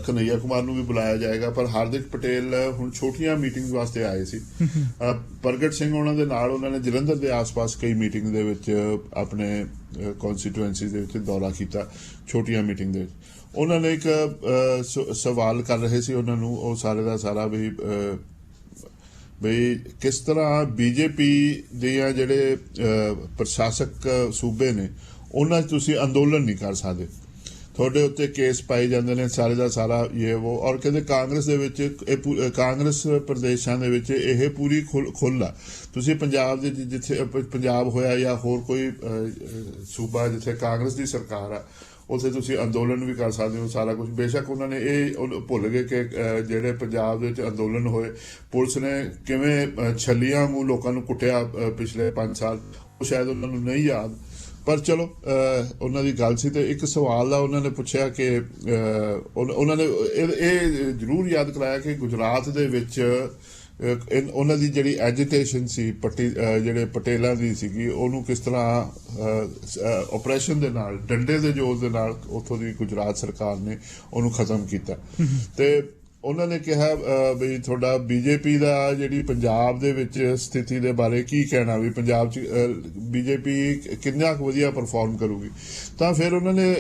ਕਨਈਆ ਕੁਮਾਰ ਨੂੰ ਵੀ ਬੁਲਾਇਆ ਜਾਏਗਾ, ਪਰ ਹਾਰਦਿਕ ਪਟੇਲ ਹੁਣ ਛੋਟੀਆਂ ਮੀਟਿੰਗ ਵਾਸਤੇ ਆਏ ਸੀ। ਪ੍ਰਗਟ ਸਿੰਘ ਉਹਨਾਂ ਦੇ ਨਾਲ ਉਹਨਾਂ ਨੇ ਜਲੰਧਰ ਦੇ ਆਸ-ਪਾਸ ਕਈ ਮੀਟਿੰਗ ਦੇ ਵਿੱਚ ਆਪਣੇ ਕਨਸਟੀਟੂਐਂਸੀ ਦੇ ਵਿੱਚ ਦੌਰਾ ਕੀਤਾ, ਛੋਟੀਆਂ ਮੀਟਿੰਗ ਦੇ ਵਿੱਚ। ਉਹਨਾਂ ਨੇ ਇੱਕ ਸਵਾਲ ਕਰ ਰਹੇ ਸੀ ਉਹਨਾਂ ਨੂੰ, ਉਹ ਸਾਰੇ ਦਾ ਸਾਰਾ ਬਈ ਕਿਸ ਤਰ੍ਹਾਂ ਬੀਜੇਪੀ ਦੀਆਂ ਜਿਹੜੇ ਪ੍ਰਸ਼ਾਸਕ ਸੂਬੇ ਨੇ ਉਹਨਾਂ 'ਚ ਤੁਸੀਂ ਅੰਦੋਲਨ ਨਹੀਂ ਕਰ ਸਕਦੇ, ਤੁਹਾਡੇ ਉੱਤੇ ਕੇਸ ਪਾਏ ਜਾਂਦੇ ਨੇ ਸਾਰੇ ਦਾ ਸਾਰਾ ਉਹ। ਔਰ ਕਹਿੰਦੇ ਕਾਂਗਰਸ ਦੇ ਵਿੱਚ ਕਾਂਗਰਸ ਪ੍ਰਦੇਸ਼ਾਂ ਦੇ ਵਿੱਚ ਇਹ ਪੂਰੀ ਖੁੱਲ੍ਹ ਆ। ਤੁਸੀਂ ਪੰਜਾਬ ਦੇ ਜਿੱਥੇ ਪੰਜਾਬ ਹੋਇਆ ਜਾਂ ਹੋਰ ਕੋਈ ਸੂਬਾ ਜਿੱਥੇ ਕਾਂਗਰਸ ਦੀ ਸਰਕਾਰ ਆ, ਉੱਥੇ ਤੁਸੀਂ ਅੰਦੋਲਨ ਵੀ ਕਰ ਸਕਦੇ ਹੋ, ਸਾਰਾ ਕੁਝ। ਬੇਸ਼ੱਕ ਉਹਨਾਂ ਨੇ ਇਹ ਭੁੱਲ ਗਏ ਕਿ ਜਿਹੜੇ ਪੰਜਾਬ ਦੇ ਵਿੱਚ ਅੰਦੋਲਨ ਹੋਏ, ਪੁਲਿਸ ਨੇ ਕਿਵੇਂ ਛੱਲੀਆਂ ਵਾਂਗੂ ਲੋਕਾਂ ਨੂੰ ਕੁੱਟਿਆ ਪਿਛਲੇ 5 ਸਾਲ, ਉਹ ਸ਼ਾਇਦ ਉਹਨਾਂ ਨੂੰ ਨਹੀਂ ਯਾਦ। ਪਰ ਚਲੋ ਉਹਨਾਂ ਦੀ ਗੱਲ ਸੀ। ਤੇ ਇੱਕ ਸਵਾਲ ਦਾ ਉਹਨਾਂ ਨੇ ਪੁੱਛਿਆ ਕਿ ਉਹਨਾਂ ਨੇ ਇਹ ਜ਼ਰੂਰ ਯਾਦ ਕਰਾਇਆ ਕਿ ਗੁਜਰਾਤ ਦੇ ਵਿੱਚ ਉਹਨਾਂ ਦੀ ਜਿਹੜੀ ਐਜੀਟੇਸ਼ਨ ਸੀ ਜਿਹੜੇ ਪਟੇਲਾਂ ਦੀ ਸੀਗੀ, ਉਹਨੂੰ ਕਿਸ ਤਰ੍ਹਾਂ ਆਪਰੇਸ਼ਨ ਦੇ ਨਾਲ, ਡੰਡੇ ਦੇ ਜ਼ੋਰ ਦੇ ਨਾਲ ਉੱਥੋਂ ਦੀ ਗੁਜਰਾਤ ਸਰਕਾਰ ਨੇ ਉਹਨੂੰ ਖਤਮ ਕੀਤਾ। ਤੇ ਉਹਨਾਂ ਨੇ ਕਿਹਾ ਵੀ ਤੁਹਾਡਾ ਬੀਜੇਪੀ ਦਾ ਜਿਹੜੀ ਪੰਜਾਬ ਦੇ ਵਿੱਚ ਸਥਿਤੀ ਦੇ ਬਾਰੇ ਕੀ ਕਹਿਣਾ, ਵੀ ਪੰਜਾਬ 'ਚ ਬੀਜੇਪੀ ਕਿੰਨਾ ਕੁ ਵਧੀਆ ਪਰਫਾਰਮ ਕਰੂਗੀ। ਤਾਂ ਫਿਰ ਉਹਨਾਂ ਨੇ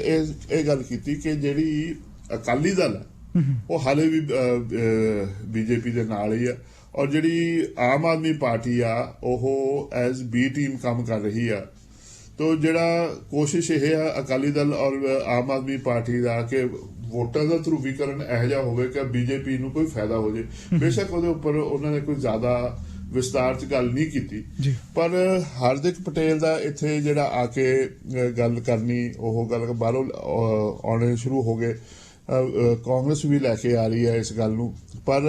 ਇਹ ਗੱਲ ਕੀਤੀ ਕਿ ਜਿਹੜੀ ਅਕਾਲੀ ਦਲ ਹੈ ਉਹ ਹਾਲੇ ਵੀ ਬੀਜੇਪੀ ਦੇ ਨਾਲ ਹੀ ਆ, ਔਰ ਜਿਹੜੀ ਆਮ ਆਦਮੀ ਪਾਰਟੀ ਆ ਉਹ ਐਜ਼ ਬੀ ਟੀਮ ਕੰਮ ਕਰ ਰਹੀ ਆ। ਤੋ ਜਿਹੜਾ ਕੋਸ਼ਿਸ਼ ਇਹ ਆ ਅਕਾਲੀ ਦਲ ਔਰ ਆਮ ਆਦਮੀ ਪਾਰਟੀ ਦਾ ਕਿ ਵੋਟਾਂ ਦਾ ਧਰੂਵੀਕਰਨ ਇਹੋ ਜਿਹਾ ਹੋਵੇ ਕਿ ਬੀਜੇਪੀ ਨੂੰ ਕੋਈ ਫਾਇਦਾ ਹੋ ਜੇ। ਬੇਸ਼ੱਕ ਉਹਦੇ ਉੱਪਰ ਉਹਨਾਂ ਨੇ ਕੋਈ ਜ਼ਿਆਦਾ ਵਿਸਤਾਰ 'ਚ ਗੱਲ ਨਹੀਂ ਕੀਤੀ, ਪਰ ਹਾਰਦਿਕ ਪਟੇਲ ਦਾ ਇੱਥੇ ਜਿਹੜਾ ਆ ਕੇ ਗੱਲ ਕਰਨੀ, ਉਹ ਗੱਲ ਬਾਹਰੋਂ ਆਉਣੇ ਸ਼ੁਰੂ ਹੋ ਗਏ। ਕਾਂਗਰਸ ਵੀ ਲੈ ਕੇ ਆ ਰਹੀ ਹੈ ਇਸ ਗੱਲ ਨੂੰ, ਪਰ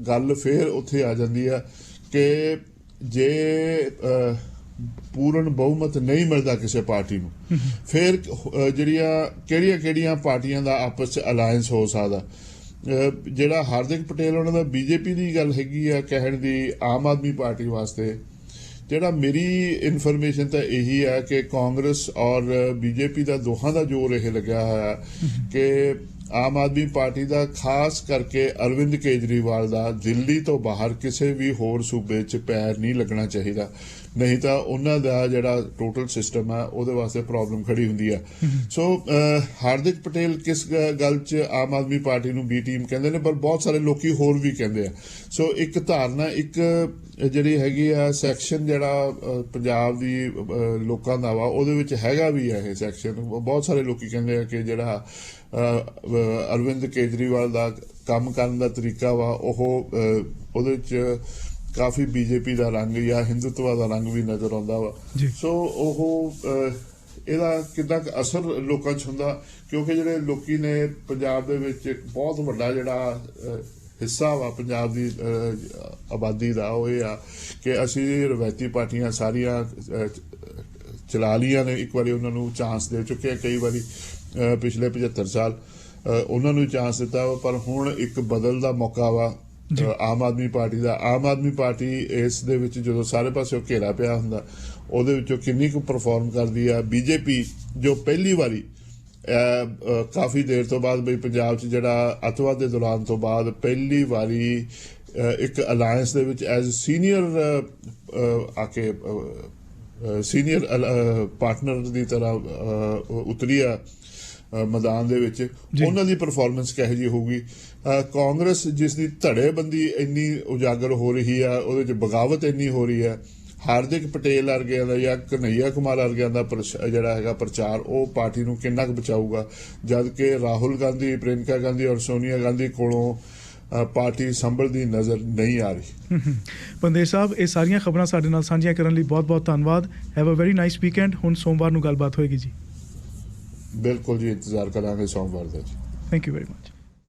ਗੱਲ ਫਿਰ ਉੱਥੇ ਆ ਜਾਂਦੀ ਆ ਕਿ ਜੇ ਪੂਰਨ ਬਹੁਮਤ ਨਹੀਂ ਮਿਲਦਾ ਕਿਸੇ ਪਾਰਟੀ ਨੂੰ, ਫਿਰ ਕਿਹੜੀਆਂ ਪਾਰਟੀਆਂ ਦਾ ਆਪਸ 'ਚ ਅਲਾਇੰਸ ਹੋ ਸਕਦਾ। ਜਿਹੜਾ ਹਾਰਦਿਕ ਪਟੇਲ ਉਹਨਾਂ ਦਾ ਬੀਜੇਪੀ ਦੀ ਗੱਲ ਹੈਗੀ ਆ ਕਹਿਣ ਦੀ ਆਮ ਆਦਮੀ ਪਾਰਟੀ ਵਾਸਤੇ, ਜਿਹੜਾ ਮੇਰੀ ਇਨਫੋਰਮੇਸ਼ਨ ਤਾਂ ਇਹੀ ਹੈ ਕਿ ਕਾਂਗਰਸ ਔਰ ਬੀਜੇਪੀ ਦਾ ਦੋਹਾਂ ਦਾ ਜ਼ੋਰ ਇਹ ਲੱਗਿਆ ਹੋਇਆ ਕਿ ਆਮ ਆਦਮੀ ਪਾਰਟੀ ਦਾ, ਖਾਸ ਕਰਕੇ ਅਰਵਿੰਦ ਕੇਜਰੀਵਾਲ ਦਾ ਦਿੱਲੀ ਤੋਂ ਬਾਹਰ ਕਿਸੇ ਵੀ ਹੋਰ ਸੂਬੇ 'ਚ ਪੈਰ ਨਹੀਂ ਲੱਗਣਾ ਚਾਹੀਦਾ, ਨਹੀਂ ਤਾਂ ਉਹਨਾਂ ਦਾ ਜਿਹੜਾ ਟੋਟਲ ਸਿਸਟਮ ਹੈ ਉਹਦੇ ਵਾਸਤੇ ਪ੍ਰੋਬਲਮ ਖੜੀ ਹੁੰਦੀ ਹੈ। ਸੋ ਹਾਰਦਿਕ ਪਟੇਲ ਕਿਸ ਗੱਲ 'ਚ ਆਮ ਆਦਮੀ ਪਾਰਟੀ ਨੂੰ ਬੀ ਟੀਮ ਕਹਿੰਦੇ ਨੇ, ਪਰ ਬਹੁਤ ਸਾਰੇ ਲੋਕੀ ਹੋਰ ਵੀ ਕਹਿੰਦੇ ਆ। ਸੋ ਇੱਕ ਧਾਰਨਾ, ਇੱਕ ਜਿਹੜੀ ਹੈਗੀ ਆ ਸੈਕਸ਼ਨ ਜਿਹੜਾ ਪੰਜਾਬ ਦੀ ਲੋਕਾਂ ਦਾ ਵਾ, ਉਹਦੇ ਵਿੱਚ ਹੈਗਾ ਵੀ ਹੈ ਇਹ ਸੈਕਸ਼ਨ। ਬਹੁਤ ਸਾਰੇ ਲੋਕੀ ਕਹਿੰਦੇ ਆ ਕਿ ਜਿਹੜਾ ਅਰਵਿੰਦ ਕੇਜਰੀਵਾਲ ਦਾ ਕੰਮ ਕਰਨ ਦਾ ਤਰੀਕਾ ਵਾ, ਉਹ ਉਹਦੇ 'ਚ ਕਾਫੀ ਬੀਜੇਪੀ ਦਾ ਰੰਗ ਜਾਂ ਹਿੰਦੂਤਵਾ ਦਾ ਰੰਗ ਵੀ ਨਜ਼ਰ ਆਉਂਦਾ ਵਾ। ਸੋ ਉਹ ਇਹਦਾ ਕਿੰਨਾ ਕੁ ਅਸਰ ਲੋਕਾਂ 'ਚ ਹੁੰਦਾ, ਕਿਉਂਕਿ ਜਿਹੜੇ ਲੋਕੀ ਨੇ ਪੰਜਾਬ ਦੇ ਵਿੱਚ ਇੱਕ ਬਹੁਤ ਵੱਡਾ ਜਿਹੜਾ ਹਿੱਸਾ ਵਾ ਪੰਜਾਬ ਦੀ ਆਬਾਦੀ ਦਾ, ਉਹ ਇਹ ਆ ਕਿ ਅਸੀਂ ਰਵਾਇਤੀ ਪਾਰਟੀਆਂ ਸਾਰੀਆਂ ਚਲਾ ਲਈਆਂ ਨੇ। ਇੱਕ ਵਾਰੀ ਉਹਨਾਂ ਨੂੰ ਚਾਂਸ ਦੇ ਚੁੱਕੇ, ਕਈ ਵਾਰੀ ਪਿਛਲੇ 75 ਸਾਲ ਉਹਨਾਂ ਨੂੰ ਚਾਂਸ ਦਿੱਤਾ, ਪਰ ਹੁਣ ਇੱਕ ਬਦਲ ਦਾ ਮੌਕਾ ਵਾ ਆਮ ਆਦਮੀ ਪਾਰਟੀ ਦਾ। ਆਮ ਆਦਮੀ ਪਾਰਟੀ ਇਸ ਦੇ ਵਿੱਚ ਜਦੋਂ ਸਾਰੇ ਪਾਸੇ ਘੇਰਾ ਪਿਆ ਹੁੰਦਾ, ਉਹਦੇ ਵਿੱਚੋਂ ਕਿੰਨੀ ਕੁ ਪਰਫਾਰਮ ਕਰਦੀ ਆ। ਬੀਜੇਪੀ ਜੋ ਪਹਿਲੀ ਵਾਰੀ ਕਾਫੀ ਦੇਰ ਤੋਂ ਬਾਅਦ ਬਈ ਪੰਜਾਬ 'ਚ ਜਿਹੜਾ ਅੱਤਵਾਦ ਦੇ ਦੌਰਾਨ ਤੋਂ ਬਾਅਦ ਪਹਿਲੀ ਵਾਰੀ ਇੱਕ ਅਲਾਇੰਸ ਦੇ ਵਿੱਚ ਐਜ਼ ਸੀਨੀਅਰ ਆ ਕੇ ਸੀਨੀਅਰ ਪਾਰਟਨਰ ਦੀ ਤਰ੍ਹਾਂ ਉਤਰੀ ਆ ਮੈਦਾਨ ਦੇ ਵਿੱਚ, ਉਹਨਾਂ ਦੀ ਪਰਫਾਰਮੈਂਸ ਕਿਹੋ ਜਿਹੀ ਹੋਊਗੀ। ਕਾਂਗਰਸ ਜਿਸ ਦੀ ਧੜੇਬੰਦੀ ਇੰਨੀ ਉਜਾਗਰ ਹੋ ਰਹੀ ਆ, ਉਹਦੇ 'ਚ ਬਗਾਵਤ ਇੰਨੀ ਹੋ ਰਹੀ ਹੈ, ਹਾਰਦਿਕ ਪਟੇਲ ਵਰਗਿਆਂ ਦਾ ਜਾਂ ਕਨਈਆ ਕੁਮਾਰ ਵਰਗਿਆਂ ਦਾ ਜਿਹੜਾ ਹੈਗਾ ਪ੍ਰਚਾਰ, ਉਹ ਪਾਰਟੀ ਨੂੰ ਕਿੰਨਾ ਕੁ ਬਚਾਊਗਾ, ਜਦ ਕਿ ਰਾਹੁਲ ਗਾਂਧੀ, ਪ੍ਰਿਯੰਕਾ ਗਾਂਧੀ ਔਰ ਸੋਨੀਆ ਗਾਂਧੀ ਕੋਲੋਂ ਪਾਰਟੀ ਸੰਭਲਦੀ ਨਜ਼ਰ ਨਹੀਂ ਆ ਰਹੀ। ਬੰਦੇਸ਼ ਸਾਹਿਬ, ਇਹ ਸਾਰੀਆਂ ਖਬਰਾਂ ਸਾਡੇ ਨਾਲ ਸਾਂਝੀਆਂ ਕਰਨ ਲਈ ਬਹੁਤ ਬਹੁਤ ਧੰਨਵਾਦ। Have a very nice weekend. ਹੁਣ ਸੋਮਵਾਰ ਨੂੰ ਗੱਲਬਾਤ ਹੋਏਗੀ ਜੀ। ਬਿਲਕੁਲ ਜੀ, ਇੰਤਜ਼ਾਰ ਕਰਾਂਗੇ ਸੋਮਵਾਰ ਦਾ ਜੀ। Thank you very much.